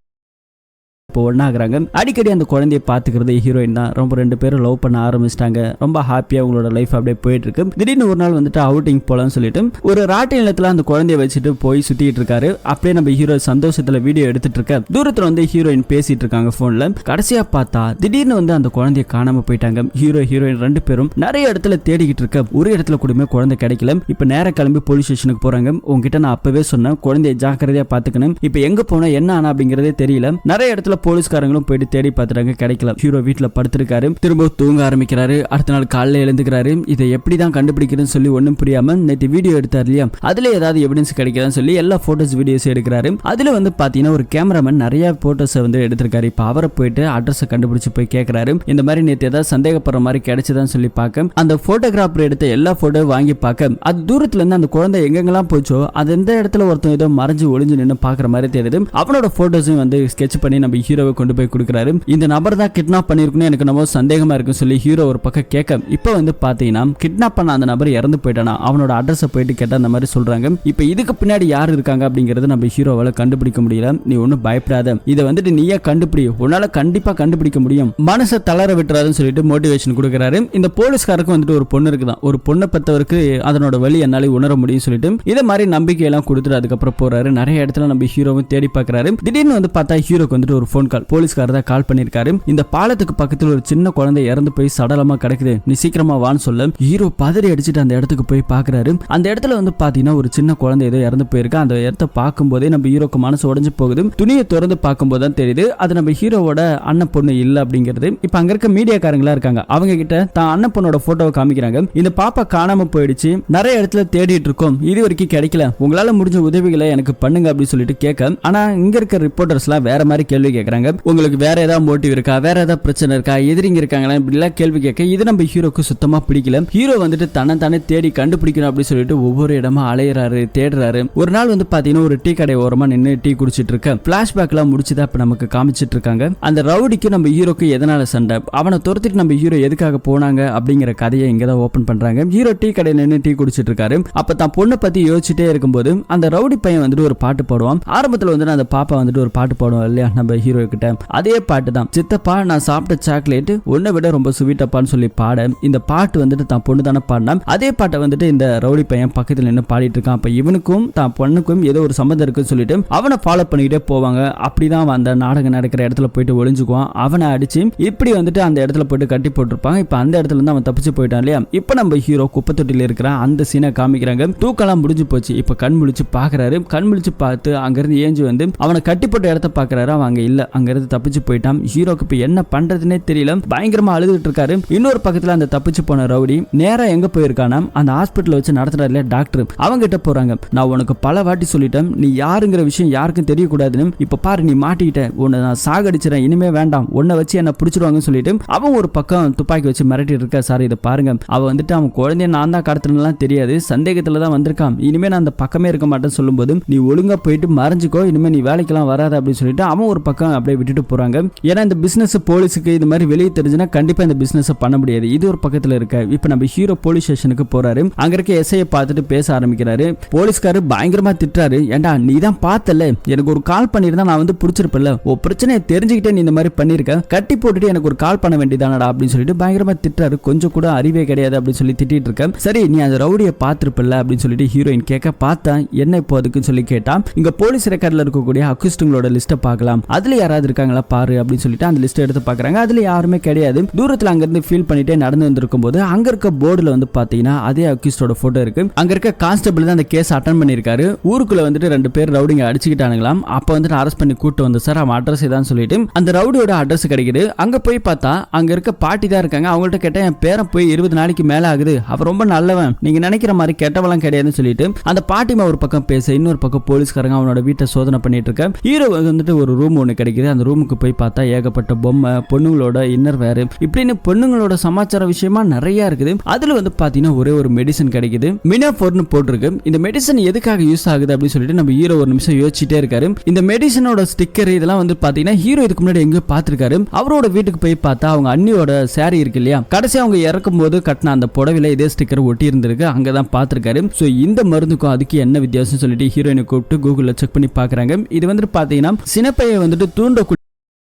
ஒன்னாகிறாங்க. அடிக்கடி அந்த குழந்தைய பாத்துக்கிறது ஹீரோயின் தான். ரொம்ப ரெண்டு பேரும் லவ் பண்ண ஆரம்பிச்சிட்டாங்க. ரொம்ப ஹாப்பியா அவங்களோட லைஃப் அப்படியே போயிட்டு இருக்கு. திடீர்னு ஒரு நாள் வந்துட்டு அவுட்டிங் போலான்னு சொல்லிட்டு ஒரு ராட்டி நிலத்துல அந்த குழந்தைய வச்சுட்டு போய் சுத்திட்டு இருக்காரு. அப்படியே நம்ம ஹீரோ சந்தோஷத்துல வீடியோ எடுத்துட்டு இருக்க தூரத்துல வந்து ஹீரோயின் பேசிட்டு இருக்காங்க போன்ல. கடைசியா பார்த்தா திடீர்னு வந்து அந்த குழந்தைய காணாம போயிட்டாங்க. ஹீரோ ஹீரோயின் ரெண்டு பேரும் நிறைய இடத்துல தேடிக்கிட்டு இருக்க ஒரு இடத்துல கூடமே குழந்தை கிடைக்கல. இப்ப நேர கிளம்பி போலீஸ் ஸ்டேஷனுக்கு போறாங்க. உங்ககிட்ட நான் அப்பவே சொன்னேன் குழந்தைய ஜாக்கிரதையா பாத்துக்கணும். இப்ப எங்க போனா என்ன ஆனா அப்படிங்கறதே தெரியல. நிறைய இடத்துல போலீஸ்காரங்களும் போயிட்டு தேடி பார்த்துட்டாங்க, கிடைக்கல. ஹீரோ வீட்டுல படுத்திருக்காரு. திரும்ப தூங்க ஆரம்பிக்கிறாரு. அடுத்த நாள் காலையில எழுந்துக்கிறாரு. இதை எப்படிதான் கண்டுபிடிக்கிறேன்னு சொல்லி ஒன்னும் புரியாம நேற்று வீடியோ எடுத்தார் இல்லையா, அதுல ஏதாவது எவிடன்ஸ் கிடைக்குதான்னு சொல்லி எல்லா போட்டோஸ் வீடியோஸ் எடுக்கிறாரு. அதுல வந்து பாத்தீங்கன்னா ஒரு கேமராமேன் நிறைய போட்டோஸ் வந்து எடுத்திருக்காரு. இப்ப அவரை போயிட்டு அட்ரஸ் கண்டுபிடிச்சு போய் கேட்கிறாரு. இந்த மாதிரி நேற்று ஏதாவது சந்தேகப்படுற மாதிரி கிடைச்சதான்னு சொல்லி பார்க்க அந்த போட்டோகிராஃபர் எடுத்த எல்லா போட்டோ வாங்கி பார்க்க அது தூரத்துல இருந்து அந்த குழந்தை எங்கெங்கெல்லாம் போச்சோ அது எந்த இடத்துல ஒருத்தன் ஏதோ மறைஞ்சு ஒளிஞ்சு நின்று பாக்குற மாதிரி தெரியுது. அவனோட போட்டோஸையும் வந்து ஸ்கெட்ச் பண்ணி நம்ம ஹீரோவை கொண்டு போய் கொடுக்குறாரு. இந்த நபர் தான் கிட்னாப் பண்ணிருக்கணும் எனக்கு நம்ம சந்தேகமா இருக்குன்னு சொல்லி ஹீரோ ஒரு பக்கம் கேட்க, இப்ப வந்து பாத்தீங்கன்னா கிட்னாப் பண்ண அந்த நபர் இறந்து போயிட்டானா, அவனோட அட்ரஸ் போயிட்டு கேட்டா அந்த மாதிரி சொல்றாங்க. இப்ப இதுக்கு பின்னாடி யார் இருக்காங்க அப்படிங்கறது நம்ம ஹீரோவால கண்டுபிடிக்க முடியல. நீ ஒன்னும் பயப்படாத, இதை வந்துட்டு நீயே கண்டுபிடி, உன்னால கண்டிப்பா கண்டுபிடிக்க முடியும், மனசை தளர விட்டுறாதுன்னு சொல்லிட்டு மோட்டிவேஷன் கொடுக்குறாரு. இந்த போலீஸ்காருக்கு வந்துட்டு ஒரு பொண்ணு இருக்குதான், ஒரு பொண்ணை பெற்றவருக்கு அதனோட வழி என்னால உணர முடியும் சொல்லிட்டு இதை மாதிரி நம்பிக்கை எல்லாம் கொடுத்துட்டு அதுக்கப்புறம் போறாரு. நிறைய இடத்துல நம்ம ஹீரோவும் தேடி பார்க்கறாரு. திடீர்னு வந்து பார்த்தா ஹீரோக்கு வந்துட்டு ஒரு போன் கால், போலீஸ்காரர் தான் கால் பண்ணிருக்காரு. இந்த பாலத்துக்கு பக்கத்துல ஒரு சின்ன குழந்தை இறந்து போய் சடலமா கிடக்குது, நீ சீக்கிரமா வான்னு சொல்ல ஹீரோ பதறி அடிச்சுட்டு அந்த இடத்துக்கு போய் பாக்குறாரு. அந்த இடத்துல வந்து பாத்தீங்கன்னா ஒரு சின்ன குழந்தை ஏதோ இறந்து போயிருக்கு. அந்த இடத்தை பார்க்கும் போதே நம்ம ஹீரோக்கு மனசு உடைஞ்சு போகுது. துணியை திறந்து பார்க்கும்போது தான் தெரியுது அது நம்ம ஹீரோவோட அண்ணன் பொண்ணு இல்ல அப்படிங்கிறது. இப்ப அங்க இருக்க மீடியாக்காரங்களா இருக்காங்க, அவங்க கிட்ட தான் அண்ணன் பொண்ணோட போட்டோவை காமிக்கிறாங்க. இந்த பாப்பா காணாம போயிடுச்சு, நிறைய இடத்துல தேடிட்டு இருக்கோம், இது வரைக்கும் கிடைக்கல, உங்களால முடிஞ்ச உதவிகளை எனக்கு பண்ணுங்க அப்படின்னு சொல்லிட்டு கேட்க, ஆனா இங்க இருக்க ரிப்போர்ட்டர்ஸ் எல்லாம் வேற மாதிரி கேள்வி கேட்கறாங்க. உங்களுக்கு வேற ஏதாவது மோட்டிவ் இருக்கா, வேற ஏதாவது பிரச்சனை இருக்கா, எதிரிங்க இருக்காங்களா, இப்படி எல்லாம் கேள்வி கேட்க இது நம்ம ஹீரோக்கு சுத்தமா பிடிக்கல. ஹீரோ வந்துட்டு தன்னை தேடி கண்டுபிடிக்கணும் அப்படின்னு சொல்லிட்டு ஒவ்வொரு இடமா அலையறாரு, தேடுறாரு. ஒரு நாள் வந்து பாத்தீங்கன்னா ஒரு டீ கடை ஓரமா நின்று டீ குடிச்சிட்டு இருக்க பிளாஷ்பேக் எல்லாம் முடிச்சுதான் இப்ப நமக்கு காமிச்சிட்டு இருக்காங்க. அந்த ரவுடிக்கு நம்ம ஹீரோக்கு எதனால சண்டை, அவனை துரத்திட்டு நம்ம ஹீரோ எதுக்காக போனாங்க அப்படிங்கிற கதையை இங்கதான் ஓபன் பண்றாங்க. ஹீரோ டீ கடையில நின்று டீ குடிச்சிட்டு இருக்காரு. அப்ப தான் பொண்ணை பத்தி யோசிச்சுட்டே இருக்கும்போது அந்த ரவுடி பையன் வந்துட்டு ஒரு பாட்டு பாடுவான். ஆரம்பத்துல வந்து அந்த பாப்பா வந்துட்டு ஒரு பாட்டு பாடுவோம் இல்லையா நம்ம ஹீரோ கிட்ட, அதே பாட்டு தான். சித்தப்பா நான் சாப்பிட்ட சாக்லேட் உன்னை விட ரொம்ப ஸ்வீட்டப்பான்னு சொல்லி பாட இந்த பாட்டு வந்துட்டு தான் பொண்ணு தானே பாடினா. அதே பாட்டை வந்துட்டு இந்த ரவுடி பையன் பக்கத்துல நின்று பாடிட்டு இருக்கான். அப்ப இவனுக்கும் தான் பொண்ணுக்கும் ஏதோ ஒரு சம்பந்தம் இருக்குன்னு சொல்லிட்டு அவனை ஃபாலோ பண்ணிக்கிட்டே போவாங்க. அப்படிதான் அந்த நாடகம் நடக்கிற இடத்துல போயிட்டு ஒளிஞ்சுக்குவான். அவனை அடிச்சு இப்படி வந்துட்டு அந்த இடத்துல போயிட்டு கட்டி போட்டிருப்பாங்க. இப்ப அந்த இடத்துல இருந்து அவன் தப்பிச்சு போயிட்டான் இல்லையா. இப்ப நம்ம ஹீரோ குப்பை தொட்டில இருக்கிற அந்த சீனை காமிக்கிறாங்க. தூக்கெல்லாம் முடிஞ்சு போச்சு. இப்ப கண் முழிச்சு பாக்குறாரு. கண் முழிச்சு பார்த்து அங்க இருந்து ஏஞ்சி வந்து அவனை கட்டி போட்ட இடத்த பாக்குறாரு. அவன் அங்க இல்ல, அங்க இருந்து தப்பிச்சு போயிட்டான். ஹீரோக்கு இப்ப என்ன பண்றதுன்னே தெரியல, பயங்கரமா அழுதுட்டு இருக்காரு. இன்னொரு பக்கத்துல அந்த தப்பிச்சு போன ரவுடி நேரா எங்க போயிருக்கானா, அந்த ஹாஸ்பிட்டல் வச்சு நடத்துறாரு இல்லையா டாக்டர், அவங்க கிட்ட போறாங்க. நான் உனக்கு பல வாட்டி சொல்லிட்டேன், நீ யாருங்கிற விஷயம் யாருக்கும் தெரியக்கூடாதுன்னு. இப்ப பாரு நீ மாட்டிக்கிட்ட, உன்னை நான் சாகடிச்சிடறேன், இனிமே வேண்டாம், உன்னை வச்சு என்ன பிடிச்சிருவாங்கன்னு சொல்லிட்டு அவன் ஒரு பக்கம் துப்பாக்கி வச்சு மிரட்டி இருக்கா. சார் இதை பாருங்க, அவ வந்துட்டு அவன் குழந்தைய நான் தான் கடத்தினலாம் தெரியாது, சந்தேகத்துல தான் வந்திருக்கான், இனிமே நான் அந்த பக்கமே இருக்க மாட்டேன்னு சொல்லும்போது நீ ஒழுங்கா போயிட்டு மறைஞ்சுக்கோ, இனிமே நீ வேலைக்கெல்லாம் வராத அப்படின்னு சொல்லிட்டு அவன் ஒரு பக்கம் அப்படியே விட்டுட்டு போறாங்க. ஏன்னா இந்த பிசினஸ் போலீஸுக்கு இது மாதிரி வெளியே தெரிஞ்சுன்னா கண்டிப்பா இந்த பிசினஸ் பண்ண முடியாது. இது ஒரு பக்கத்துல இருக்க. இப்ப நம்ம ஹீரோ போலீஸ் ஸ்டேஷனுக்கு போறாரு. அங்க இருக்க எஸ்ஐயை பார்த்துட்டு பேச ஆரம்பிக்கிறாரு. போலீஸ்காரு பயங்கரமா திட்டுறாரு. ஏண்டா நீ தான் பார்த்தல, எனக்கு ஒரு கால் பண்ணிருந்தா நான் வந்து பிடிச்சிருப்பல, ஓ பிரச்சனையை தெரிஞ்சுக்கிட்டே நீ இந்த மாதிரி பண்ணிருக்க, கட்டி போட்டுட்டு எனக்கு ஒரு கால் பண்ண வேண்டியதானடா அப்படின்னு சொல்லிட்டு பயங்கரமா திட்டுறாரு. கொஞ்சம் கூட அறிவே கிடையாது அப்படின்னு சொல்லி திட்டிட்டு இருக்க. சரி நீ அந்த ரவுடியை பார்த்திருப்பல அப்படின்னு சொல்லிட்டு ஹீரோயின் கேட்க, பார்த்தேன், என்ன இப்போ அதுக்குன்னு சொல்லி கேட்டா, இங்க போலீஸ் ரெக்கார்ட்ல இருக்கக்கூடிய அக்யூஸ்டுங்களோட லிஸ்ட்டை பார்க்கலாம், அதுல யாராவது இருக்காங்களா பாரு அப்படின்னு சொல்லிட்டு அந்த லிஸ்ட் எடுத்து பாக்குறாங்க. அதுல யாருமே கிடையாது. தூரத்துல அங்க இருந்து ஃபீல் பண்ணிட்டே நடந்து வந்திருக்கும் போது அங்க இருக்க போர்டுல வந்து பாத்தீங்கன்னா அதே அக்யூஸ்டோட போட்டோ இருக்கு. அங்க இருக்க கான்ஸ்டபிள் தான் அந்த கேஸ் அட்டெண்ட் பண்ணிருக்காரு. ஊருக்குள்ள வந்துட்டு ரெண்டு பேர் ரவுடிங்க அடிச்சுக்கிட்டானுங்களாம். அப்ப வந்துட்டு அரெஸ்ட் பண்ணி கூட்டு வந்து சார் அவன் அட்ரஸ் இதான் சொல்லிட்டு அந்த ரவுடியோட அட்ரஸ் கிடைக்குது. அங்க போய் பார்த்தா அங்க இருக்க பாட்டி தான் இருக்காங்க. அவங்கள்ட்ட கேட்டா என் பேரன் போய் 20 நாளைக்கு மேல ஆகுது, அவன் ரொம்ப நல்லவன், நீங்க நினைக்கிற மாதிரி கெட்டவெல்லாம் கிடையாதுன்னு சொல்லிட்டு அந்த பாட்டிமா ஒரு பக்கம் பேச, இன்னொரு பக்கம் போலீஸ்காரங்க அவனோட வீட்டை சோதனை பண்ணிட்டு இருக்க. ஹீரோ வந்துட்டு ஒரு ரூம் ஒண்ணு கிடைக்குது. கிடைக்குது. அந்த ரூமுக்கு போய் பார்த்தா ஏகப்பட்ட பொம்மை, பொண்ணுங்களோட இன்னர் வேறு இப்படின்னு பொண்ணுங்களோட சமாச்சார விஷயமா நிறைய இருக்குது. அதுல வந்து பாத்தீங்கன்னா ஒரே ஒரு மெடிசன் கிடைக்குது, மினோஃபோர்னு போட்டிருக்கு. இந்த மெடிசன் எதுக்காக யூஸ் ஆகுது அப்படின்னு சொல்லிட்டு நம்ம ஹீரோ ஒரு நிமிஷம் யோசிச்சுட்டே இருக்காரு. இந்த மெடிசனோட ஸ்டிக்கர் இதெல்லாம் வந்து பாத்தீங்கன்னா ஹீரோ இதுக்கு முன்னாடி எங்கேயோ பார்த்திருக்காரு. அவரோட வீட்டுக்கு போய் பார்த்தா அவங்க அண்ணியோட சாரி இருக்கு இல்லையா, கடைசி அவங்க இறக்கும் போது கட்டின அந்த புடவையில இதே ஸ்டிக்கர் ஒட்டி இருந்திருக்கு, அங்கதான் பார்த்திருக்காரு. சோ இந்த மருந்துக்கும் அதுக்கு என்ன வித்தியாசம் சொல்லிட்டு ஹீரோயினை கூப்பிட்டு கூகுள்ல செக் பண்ணி பாக்குறாங்க. இது வந்து பாத்தீங்கன்னா சினப்பையை வந்துட்டு தூண்டக்கூடிய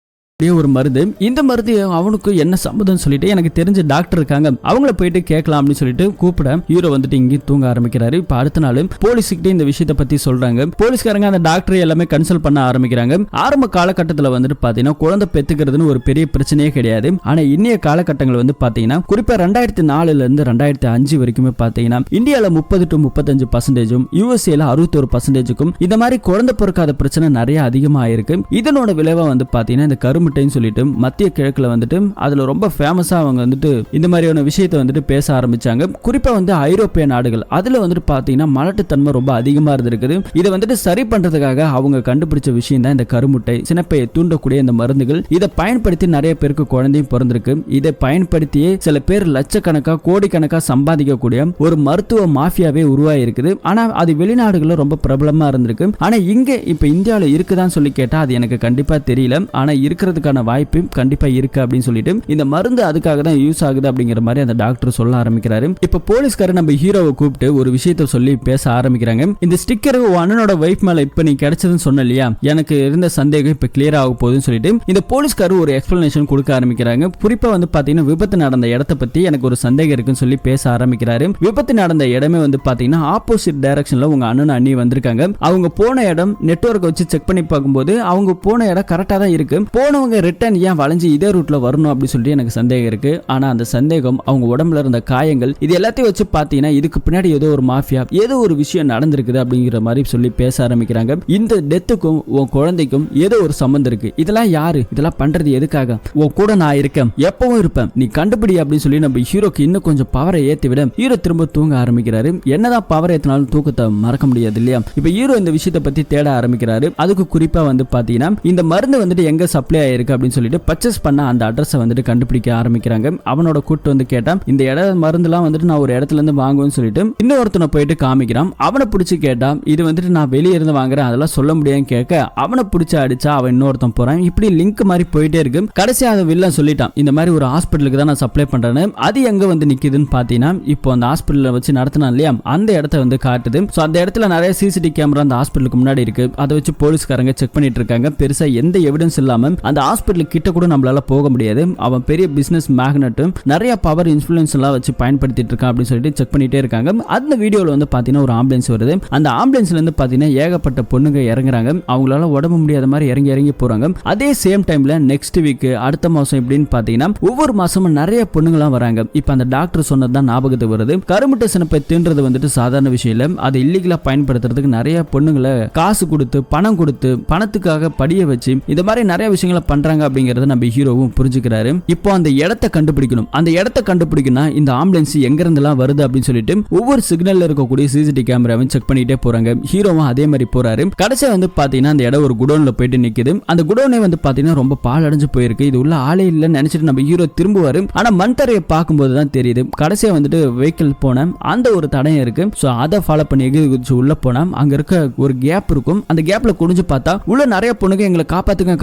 ஒரு மருந்து. இந்த மருந்து அவனுக்கு என்ன சம்மதம் சொல்லிட்டு எனக்கு தெரிஞ்ச டாக்டர் இருக்காங்க, அவங்கள போயிட்டு கேட்கலாம் அப்படின்னு சொல்லிட்டு கூப்பிட ஹீரோ வந்துட்டு இங்கே தூங்க ஆரம்பிக்கிறாரு. இப்ப அடுத்த நாள் போலீஸ்கிட்ட இந்த விஷயத்தை பத்தி சொல்றாங்க. போலீஸ்காரங்க அந்த டாக்டர் எல்லாமே கன்சல்ட் பண்ண ஆரம்பிக்கிறாங்க. ஆரம்ப காலகட்டத்தில் வந்துட்டு பாத்தீங்கன்னா குழந்தை பெத்துக்கிறதுன்னு ஒரு பெரிய பிரச்சனையே கிடையாது. ஆனா இன்னைய காலகட்டங்கள் வந்து பாத்தீங்கன்னா குறிப்பா 2004 இருந்து 2005 வரைக்குமே பாத்தீங்கன்னா இந்தியால 30 to 35%, யூஎஸ்ஏல 61% இந்த மாதிரி குழந்தை பிறக்காத பிரச்சனை நிறைய அதிகமா இருக்கு. இதனோட விளைவா வந்து பாத்தீங்கன்னா இந்த கருமுட்டைன்னு சொல்லிட்டு மத்திய கிழக்குல வந்துட்டு அதுல ரொம்ப ஃபேமஸா அவங்க வந்துட்டு இந்த மாதிரியான விஷயத்தை வந்துட்டு பேச ஆரம்பிச்சாங்க. குறிப்பா வந்து ஐரோப்பிய நாடுகள் அதுல வந்துட்டு பாத்தீங்கன்னா மலட்டுத்தன்மை ரொம்ப அதிகமா இருந்திருக்குது. இதை வந்துட்டு சரி பண்றதுக்காக அவங்க கண்டுபிடிச்ச விஷயம் தான் இந்த கருமுட்டை, சினப்பையை தூண்டக்கூடிய இந்த மருந்துகள். இதை பயன்படுத்தி நிறைய பேருக்கு குழந்தையும் பிறந்திருக்கு. இதை பயன்படுத்தியே சில பேர் லட்சக்கணக்கா கோடிக்கணக்கா சம்பாதிக்கக்கூடிய ஒரு மருத்துவ மாஃபியாவே உருவாகி இருக்குது. ஆனா அது வெளிநாடுகளில் ரொம்ப பிரபலமா இருந்திருக்கு. ஆனா இங்க இப்ப இந்தியாவில இருக்குதான்னு சொல்லி கேட்டா அது எனக்கு கண்டிப்பா தெரியல. ஆனா இருக்கிறதுக்கான வாய்ப்பு கண்டிப்பா இருக்கு அப்படின்னு சொல்லிட்டு இந்த மருந்து அதுக்காக தான் யூஸ் ஆகுது அப்படிங்கிற மாதிரி அந்த டாக்டர் சொல்ல ஆரம்பிக்கிறாரு. இப்ப போலீஸ்காரர் நம்ம ஹீரோவை கூப்பிட்டு ஒரு விஷயத்தை சொல்லி பேச ஆரம்பிக்கிறாங்க. இந்த ஸ்டிக்கர் அண்ணனோட வைஃப் மேல இப்ப நீ கிடைச்சதுன்னு சொன்ன இல்லையா, எனக்கு இருந்த சந்தேகம் இப்ப கிளியர் ஆக போகுதுன்னு சொல்லிட்டு இந்த போலீஸ்காரர் ஒரு எக்ஸ்பிளனேஷன் கொடுக்க ஆரம்பிக்கிறாங்க. குறிப்பா வந்து பாத்தீங்கன்னா விபத்து நடந்த இடத்தை பத்தி எனக்கு ஒரு சந்தேகம் இருக்குன்னு சொல்லி பேச ஆரம்பிக்கிறாரு. விபத்து நடந்த இடமே வந்து பாத்தீங்கன்னா ஆப்போசிட் டைரக்ஷன்ல உங்க அண்ணன் அண்ணி வந்திருக்காங்க. அவங்க போன இடம் நெட்வொர்க் வச்சு செக் பண்ணி பார்க்கும்போது அவங்க போன இடம் கரெக்டா தான் இருக்கு. போனவங்க ரிட்டர்ன் ஏன் வளைஞ்சு இதே ரூட்ல வரணும் அப்படின்னு சொல்லிட்டு எனக்கு சந்தேகம் இருக்கு. ஆனா அந்த சந்தேகம் அவங்க உடம்புல இருந்த காயங்கள் இது எல்லாத்தையும் வச்சு பாத்தீங்கன்னா இதுக்கு பின்னாடி ஏதோ ஒரு மாஃபியா ஏதோ ஒரு விஷயம் நடந்திருக்குது அப்படிங்கிற மாதிரி சொல்லி பேச ஆரம்பிக்கிறாங்க. இந்த டெத்துக்கும் உன் குழந்தைக்கும் ஏதோ ஒரு சம்பந்தம் இருக்கு. இதெல்லாம் யாரு, இதெல்லாம் பண்றது எதுக்காக, உன் கூட நான் இருக்கேன், எப்பவும் இருப்பேன், நீ கண்டுபிடி அப்படின்னு சொல்லி நம்ம ஹீரோக்கு இன்னும் கொஞ்சம் பவரை ஏத்தி விட ஹீரோ திரும்ப தூங்க ஆரம்பிக்கிறாரு. என்னதான் பவர் ஏத்தினாலும் தூக்கத்தை மறக்க முடியாது இல்லையா. இப்ப ஹீரோ இந்த விஷயத்தை பத்தி தேட ஆரம்பிக்கிறாரு. அதுக்கு குறிப்பா வந்து பாத்தீங்கன்னா இந்த மருந்து வந்துட்டு எங்க சப்ளை ஆயிருக்கு அப்படின்னு சொல்லிட்டு பர்ச்சேஸ் பண்ண அந்த அட்ரஸை வந்துட்டு கண்டுபிடிக்க ஆரம்பிக்கிறாங்க. அவனோட கூட்டு வந்து கேட்டா இந்த மருந்துலாம் வந்துட்டு நான் ஒரு இடத்துல இருந்து வாங்குவேன்னு சொல்லிட்டு இன்னொருத்தனை போயிட்டு காமிக்கிறான். அவனை பிடிச்சி கேட்டா இது வந்துட்டு நான் வெளியே இருந்து வாங்குறேன் அதெல்லாம் சொல்ல முடியாதுன்னு கேட்க அவனை பிடிச்சி அடிச்சா அவன் இன்னொருத்தன் போறான். இப்படி லிங்க் மாதிரி போயிட்டே இருக்கு. கடைசி அதை வில்லன் சொல்லிட்டான், இந்த மாதிரி ஒரு ஹாஸ்பிட்டலுக்கு தான் நான் சப்ளை பண்றேன்னு. அது எங்க வந்து நிக்குதுன்னு பாத்தீங்கன்னா இப்போ அந்த ஹாஸ்பிட்டல வச்சு நடத்தினா இல்லையா அந்த இடத்த வந்து காட்டுது. சோ அந்த இடத்துல நிறைய சிசிடிவி கேமரா அந்த ஹாஸ்பிட்டலுக்கு முன்னாடி இருக்கு. அதை வச்சு போலீஸ்காரங்க செக் பண்ணிட்டு இருக்காங்க. பெருசா எந்த எவிடன்ஸ் இல்லாம அந்த ஹாஸ்பிட்டல் கிட்ட கூட நம்மளால போக முடியாது. அவன் பெரிய பிசினஸ் மேக்னெட், நிறைய பவர் இன்ஃப்ளூயன்ஸ் எல்லாம் வச்சு பயன்படுத்திட்டு இருக்கான் அப்படின்னு சொல்லிட்டு செக் பண்ணிட்டே இருக்காங்க. அந்த வீடியோல வந்து பாத்தீங்கன்னா ஒரு ஆம்புலன்ஸ் வருது. அந்த ஆம்புலன்ஸ்ல இருந்து பாத்தீங்கன்னா ஏகப்பட்ட பொண்ணுங்க இறங்குறாங்க. அவங்களால உடம்பு முடியாத மாதிரி இறங்கி போறாங்க. அதே சேம் டைம்ல நெக்ஸ்ட் வீக் அடுத்த மாசம் எப்படின்னு பாத்தீங்கன்னா ஒவ்வொரு மாசமும் நிறைய பொண்ணுங்களாம் வராங்க. இப்ப அந்த டாக்டர் சொன்னதுதான் ஞாபகத்துக்கு வருது. கருமுட்டை சினப்பை தின்றது வந்துட்டு சாதாரண விஷயம் இல்ல. அதை இல்லீகலா பயன்படுத்துறதுக்கு நிறைய பொண்ணுங்களை காசு கொடுத்து பணம் கொடுத்து பணத்துக்காக படிய வச்சு இந்த மாதிரி நிறைய விஷயங்களை பண்றாங்க அப்படிங்கறத நம்ம ஹீரோவும் புரிஞ்சுக்கிறாரு. இப்போ அந்த இடத்தை கண்டுபிடிக்கணும். அந்த இடத்தை கண்டுபிடிக்கணும் இந்த ஆம்புலன்ஸ் எங்க இருந்தெல்லாம் வருது அப்படின்னு சொல்லிட்டு ஒவ்வொரு சிக்னல்ல இருக்கக்கூடிய சிசிடிவி கேமராவை செக் பண்ணிட்டே போறாங்க. ஹீரோவும் அதே மாதிரி போறாரு. கடைசியா வந்து பாத்தீங்கன்னா அந்த இடம் ஒரு குடோன்ல போயிட்டு நிக்குது. அந்த குடோனே வந்து பாத்தீங்கன்னா ரொம்ப பால் அடைஞ்சு போயிருக்கு. இது உள்ள ஆளே இல்லைன்னு நினைச்சிட்டு நம்ம ஹீரோ திரும்புவாரு. ஆனா மண்தரையை பார்க்கும்போது தான் தெரியுது கடைசியா வந்துட்டு வெஹிக்கிள் போன அந்த ஒரு தடயம் இருக்கு. சோ அதை ஃபாலோ பண்ணி எகிரி உள்ள போனா அங்க இருக்க ஒரு கேப் இருக்கும். அந்த கேப்ல குடிஞ்சு பார்த்தா உள்ள நிறைய பொண்ணுங்க எங்களை காப்பாத்துங்க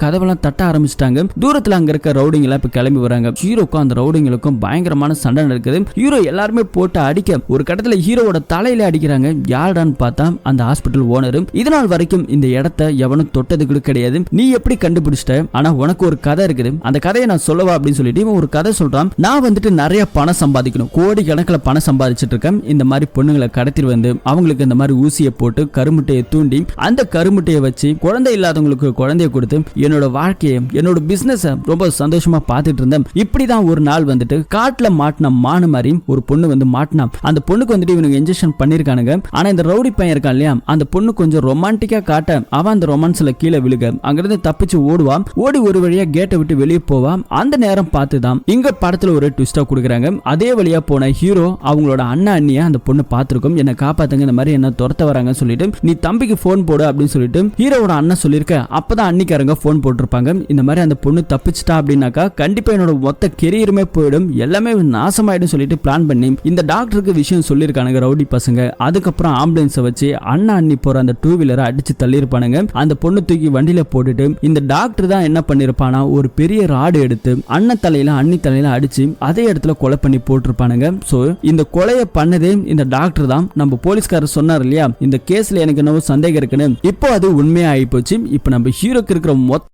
கதவெல்லாம் தட்ட ஆரம்பிச்சிட்டாங்க. தூரத்துல அங்க இருக்க ரவுடிங் எல்லாம் இப்ப கிளம்பி வராங்க. ஹீரோக்கும் அந்த ரவுடிங்களுக்கும் பயங்கரமான சண்டை நடக்குது. ஹீரோ எல்லாருமே போட்டு அடிக்க ஒரு கட்டத்துல ஹீரோவோட தலையில அடிக்கிறாங்க. யாருடான்னு பார்த்தா அந்த ஹாஸ்பிட்டல் ஓனர். இதனால் வரைக்கும் இந்த இடத்தை எவனும் தொட்டது கூட கிடையாது. நீ எப்படி கண்டுபிடிச்சிட்ட? ஆனா உனக்கு ஒரு கதை இருக்குது, அந்த கதையை நான் சொல்லவா அப்படின்னு சொல்லிட்டு இவன் ஒரு கதை சொல்றான். நான் வந்துட்டு நிறைய பணம் சம்பாதிக்கணும், கோடி கணக்கில் பணம் சம்பாதிச்சிட்டு இருக்கேன். இந்த மாதிரி பொண்ணுங்களை கடத்திட்டு வந்து அவங்களுக்கு இந்த மாதிரி ஊசியை போட்டு கருமுட்டையை தூண்டி அந்த கருமுட்டையை வச்சு குழந்தை இல்லாதவங்களுக்கு குழந்தைய கொடுத்து என்னோட வாழ்க்கையை என்னோட பிசினஸ் ரொம்ப சந்தோஷமா பார்த்துட்டு இருந்தேன். இப்படிதான் ஒரு நாள் வந்துட்டு காட்டுல மாட்டின மானு மாதிரி ஒரு பொண்ணு வந்து மாட்டினா. அந்த பொண்ணுக்கு வந்துட்டு இவனுக்கு இன்ஜெக்ஷன் பண்ணிருக்கானுங்க. ஆனா இந்த ரவுடி பையன் இருக்கான் இல்லையா, அந்த பொண்ணு கொஞ்சம் ரொமான்டிக்கா காட்ட அவன் அந்த ரொமான்ஸ்ல கீழே விழுக அங்கிருந்து தப்பிச்சு ஓடுவான். ஓடி ஒரு வழியா கேட்டை விட்டு வெளியே போவான். அந்த நேரம் பார்த்துதான் இங்க படத்துல ஒரு ட்விஸ்டா கொடுக்குறாங்க. அதே வழியா போன ஹீரோ அவங்களோட அண்ணா அண்ணிய அந்த பொண்ணு பார்த்திருக்கும். என்ன காப்பாத்துங்க, இந்த மாதிரி என்ன துரத்த வராங்கன்னு சொல்லிட்டு நீ தம்பிக்கு போன் போடு அப்படின்னு சொல்லிட்டு ஹீரோவோட அண்ணன் சொல்லிருக்க. அப்பதான் அன்னிக்காரங்க போன் போட்டிருப்பாங்க. இந்த மாதிரி அந்த பொண்ணு தப்பிச்சிட்டா அப்படின்னாக்கா கண்டிப்பா என்னோட மொத்த கெரியருமே போயிடும், எல்லாமே நாசமாயிடும் சொல்லிட்டு பிளான் பண்ணி இந்த டாக்டருக்கு விஷயம் சொல்லிருக்கானுங்க ரவுடி பசங்க. அதுக்கப்புறம் ஆம்புலன்ஸை வச்சு அண்ணா அண்ணி போற அந்த டூ வீலரை அடிச்சு தள்ளிருப்பானுங்க. அந்த பொண்ணு தூக்கி வண்டியில போட்டுட்டு இந்த டாக்டர் தான் என்ன பண்ணிருப்பானா, ஒரு பெரிய ராடு எடுத்து அண்ணன் தலையில அண்ணி தலையில அடிச்சு அதே இடத்துல கொலை பண்ணி போட்டிருப்பானுங்க. சோ இந்த கொலையை பண்ணதே இந்த டாக்டர் தான். நம்ம போலீஸ்காரர் சொன்னார் இல்லையா, இந்த கேஸ்ல எனக்கு என்னவோ சந்தேகம் இருக்குன்னு, இப்போ அது உண்மையா ஆகி போச்சு. இப்போ நம்ம ஹீரோக்கு இருக்கிற மொத்த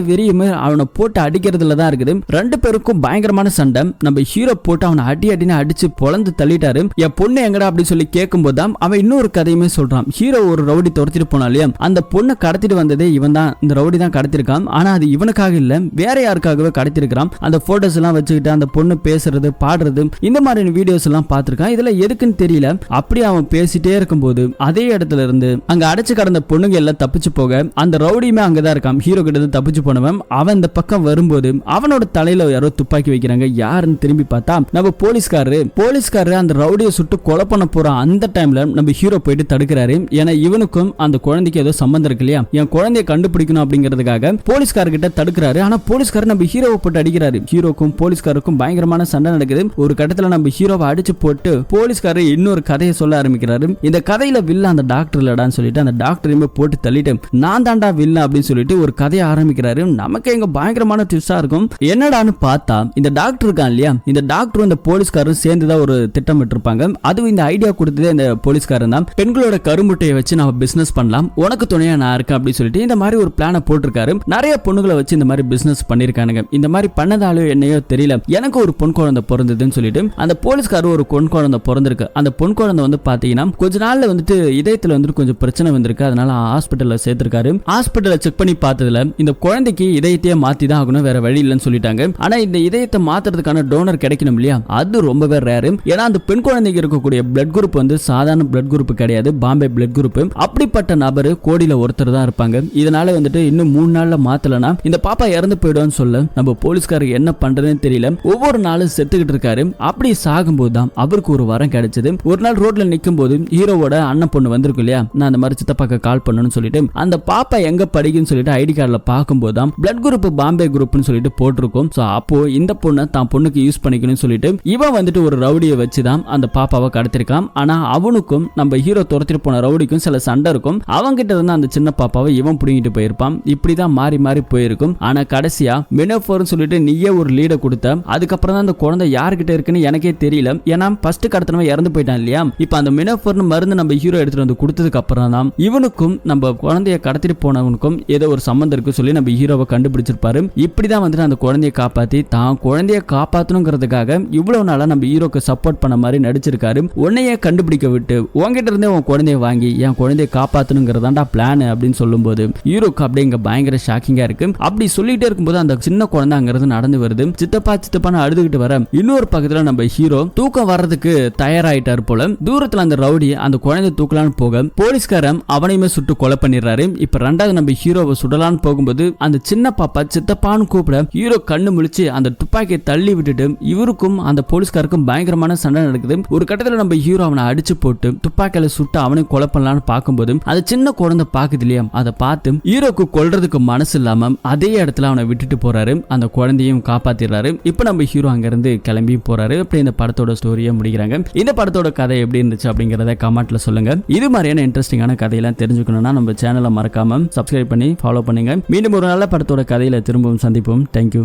வெறியுமே அவனை போட்டு அடிக்கிறதுல தான் இருக்குது. ரெண்டு பேருக்கும் பயங்கரமான சண்டை. நம்ம ஹீரோ போட்டு அவனை அடின்னு அடிச்சு பொழந்து தள்ளிட்டாரு. என் பொண்ணு எங்கடா அப்படின்னு சொல்லி கேட்கும் போதுதான் அவன் இன்னொரு கதையுமே சொல்றான். ஹீரோ ஒரு ரவுடி துரத்திட்டு போனாலே அந்த பொண்ணை கடத்திட்டு வந்ததே இவன் தான், இந்த ரவுடி தான் கடத்திருக்கான். ஆனா அது இவனுக்காக இல்ல, வேற யாருக்காகவே கடத்திருக்கான். அந்த போட்டோஸ் எல்லாம் வச்சுக்கிட்டு அந்த பொண்ணு பேசுறது பாடுறது இந்த மாதிரி வீடியோஸ் எல்லாம் பார்த்திருக்கான். இதுல எதுக்குன்னு தெரியல. அப்படி அவன் பேசிட்டே இருக்கும்போது அதே இடத்துல இருந்து அங்க அடைச்சு கடந்த பொண்ணுங்க எல்லாம் தப்பிச்சு போக அந்த ரவுடியுமே அங்கதான் இருக்கான். ஹீரோ கிட்ட தப்பிச்சு போனவன் அவன் இந்த பக்கம் வரும்போது அவனோட தலையில யாரோ துப்பாக்கி வைக்கிறாங்க. யாருன்னு திரும்பி பார்த்தா நம்ம போலீஸ்காரரு அந்த ரவுடியை சுட்டு கொலை பண்ண போற அந்த டைம்ல நம்ம ஹீரோ போயிட்டு தடுக்கிறாரு. ஏன்னா இவனுக்கும் அந்த குழந்தைக்கு ஏதோ சம்பந்தம் இருக்கு இல்லையா, என் குழந்தைய கண்டுபிடிக்கணும் அப்படிங்கிறதுக்காக போலீஸ்காரர்கிட்ட தடுக்கிறாரு. ஆனா போலீஸ்காரர் நம்ம ஹீரோவை போட்டு அடிக்கிறாரு. ஹீரோக்கும் போலீஸ்காருக்கும் பயங்கரமான சண்டை நடக்குது. ஒரு கட்டத்துல நம்ம ஹீரோவை அடிச்சு போட்டு போலீஸ்காரர் இன்னொரு கதையை சொல்ல ஆரம்பிக்கிறாரு. இந்த கதையில வில்ல அந்த டாக்டர் இல்லடான்னு சொல்லிட்டு அந்த டாக்டரையுமே போட்டு தள்ளிட்டு நான் தாண்டா வில்ல அப்படின்னு சொல்லிட்டு ஒரு கதையை ஆரம்பிக்கிறாரு. நமக்கு எங்க பயங்கரமான ட்விஸ்டா இருக்கும். என்னடான்னு பார்த்தா இந்த டாக்டர் இருக்கான் இல்லையா, இந்த டாக்டரும் இந்த போலீஸ்காரரும் சேர்ந்துதான் ஒரு திட்டமிட்டு இருப்பாங்க. அதுவும் இந்த ஐடியா கொடுத்ததே இந்த போலீஸ்காரன் தான். பெண்களோட கருமுட்டையை வச்சு நம்ம பிசினஸ் பண்ணலாம், உனக்கு துணையா நான் இருக்கேன் அப்படின்னு சொல்லிட்டு இந்த மாதிரி ஒரு பிளான போட்டிருக்காரு. நிறைய பொண்ணுகளை வச்சு இந்த மாதிரி பிசினஸ் பண்ணிருக்கானுங்க. இந்த மாதிரி பண்ணதாலோ என்னையோ தெரியல, எனக்கு ஒரு பொன் குழந்தை பிறந்ததுன்னு சொல்லிட்டு அந்த போலீஸ்காரர் ஒரு பொன் குழந்தை பிறந்திருக்கு. அந்த பொன் குழந்தை வந்து பாத்தீங்கன்னா கொஞ்ச நாள்ல வந்துட்டு இதயத்துல வந்துட்டு கொஞ்சம் பிரச்சனை வந்திருக்கு. அதனால ஹாஸ்பிட்டல்ல சேர்த்திருக்காரு. ஹாஸ்பிட்டல்ல செக் பண்ணி பார்த்ததுல இந்த குழந்தைக்கு இதயத்தையே மாத்தி தான் ஆகணும், வேற வழி இல்லைன்னு சொல்லிட்டாங்க. ஆனா இந்த இதயத்தை மாத்துறதுக்கான டோனர் கிடைக்கணும் இல்லையா, அது ரொம்பவே ரேரு. ஏன்னா அந்த பெண் குழந்தைக்கு இருக்கக்கூடிய பிளட் குரூப் வந்து சாதாரண பிளட் குரூப் கிடையாது, பாம்பே பிளட் குரூப். அப்படிப்பட்ட நபர் கோடியில ஒருத்தர் தான் இருப்பாங்க. இதனால வந்துட்டு இன்னும் 3 நாள்ல மாத்தலனா இந்த பாப்பா இறந்து போயிடும்னு சொல்ல நம்ம போலீஸ்காரருக்கு என்ன பண்றதுன்னு தெரியல. ஒவ்வொரு நாளும் செத்துக்கிட்டு இருக்காரு. அப்படி சாகும்போது தான் அவருக்கு ஒரு வரம் கிடைச்சது. ஒரு நாள் ரோட்ல நிக்கும் போது ஹீரோவோட அண்ணன் பொண்ணு வந்திருக்கு இல்லையா, நான் அந்த மாதிரி சித்தப்பாக்க கால் பண்ணணும்னு சொல்லிட்டு அந்த பாப்பா எங்க படிக்குன்னு சொல்லிட்டு ஐடி கார்டுல பார்க்கும்போது தான் பிளட் குரூப் பாம்பே குரூப்னு சொல்லிட்டு போட்டிருக்கும். சோ அப்போ இந்த பொண்ணை தான் பொண்ணுக்கு யூஸ் பண்ணிக்கணும்னு சொல்லிட்டு இவன் வந்துட்டு ஒரு ரவுடியை வச்சுதான் அந்த பாப்பாவை கடத்திருக்கான். ஆனா அவனுக்கும் நம்ம ஹீரோ துரத்திட்டு போன ரவுடிக்கும் சில சண்டை இருக்கும். அவங்கிட்ட இருந்து அந்த சின்ன பாப்பாவை இவன் புடிங்கிட்டு போயிருப்பான். இப்படிதான் மாறி மாறி போயிருக்கும். ஆனா கடைசியா மெனோஃபோர்னு சொல்லிட்டு நீயே ஒரு லீடை கொடுத்த. அதுக்கப்புறம் தான் அந்த குழந்தை யாருக்கிட்ட இருக்குன்னு எனக்கே தெரியல. ஏன்னா ஃபர்ஸ்ட் கடத்தினவன் இறந்து போயிட்டான் இல்லையா, இப்ப அந்த மெனோஃபோர்னு மருந்து நம்ம ஹீரோ எடுத்துட்டு வந்து கொடுத்ததுக்கு அப்புறம் தான் இவனுக்கும் நம்ம குழந்தைய கடத்திட்டு போனவனுக்கும் ஏதோ ஒரு சம்பந்தம் இருக்கு சொல்லி நம்ம ஹீரோவை கண்டுபிடிச்சிருப்பாரு. இப்படிதான் வந்துட்டு அந்த குழந்தையை காப்பாத்தி தான் குழந்தைய காப்பாத்தணுங்கிறதுக்காக இவ்வளவு நாளா நம்ம ஹீரோக்கு சப்போர்ட் பண்ண மாதிரி நடிச்சிருக்காரு. உன்னையே கண்டுபிடிக்க விட்டு உங்ககிட்ட இருந்தே உன் குழந்தைய வாங்கி என் குழந்தைய காப்பாத்தணுங்கிறதாண்டா பிளான் அப்படின்னு சொல்லும்போது ஹீரோக்கு அப்படியே இங்க பயங்கர ஷாக்கிங்கா இருக்கு. அப்படி சொல்லிட்டே இருக்கும்போது அந்த சின்ன குழந்தை அங்கிருந்து நடந்து வருது. சித்தப்பான்னு அழுதுகிட்டு வர இன்னொரு பக்கத்துல நம்ம ஹீரோ தூக்கம் வர்றதுக்கு தயாராயிட்டாரு போல. தூரத்துல அந்த ரவுடி அந்த குழந்தை தூக்கலான்னு போக போலீஸ்காரன் அவனையுமே சுட்டு கொலை பண்ணிடுறாரு. இப்ப ரெண்டாவது நம்ம ஹீரோவை சுடலான்னு போகும்போது அந்த சின்ன பாப்பா சித்தப்பான்னு கூப்பிட ஹீரோ கண்ணு முழிச்சு அந்த துப்பாக்கியை தள்ளி விட்டுட்டு இவருக்கும் அந்த போலீஸ்காருக்கும் பயங்கரமான சண்டை நடக்குது. ஒரு கட்டத்துல நம்ம ஹீரோ அவனை அடிச்சு போட்டு துப்பாக்கியில சுட்டு அவனை கொலை பண்ணலான்னு பார்க்கும்போது அந்த சின்ன குழந்தை பாக்குது இல்லையா, அதை பார்த்து ஹீரோக்கு கொல்றதுக்கு மனசு இல்லாம அதே இடத்துல அவனை விட்டுட்டு போறாரு. அந்த குழந்தையும் காப்பாத்திடுறாரு. இப்ப நம்ம ஹீரோ அங்க இருந்து கிளம்பி போறாரு. அப்படி இந்த படத்தோட ஸ்டோரியை முடிக்கிறாங்க. இந்த படத்தோட கதை எப்படி இருந்துச்சு அப்படிங்கறத கமெண்ட்ல சொல்லுங்க. இது மாதிரியான இன்ட்ரெஸ்டிங்கான கதையெல்லாம் தெரிஞ்சுக்கணும்னா நம்ம சேனலை மறக்காம சப்ஸ்கிரைப் பண்ணி ஃபாலோ பண்ணுங்க. மீண்டும் ஒரு நல்ல படத்தோட கதையில திரும்பவும் சந்திப்போம். தேங்க்யூ.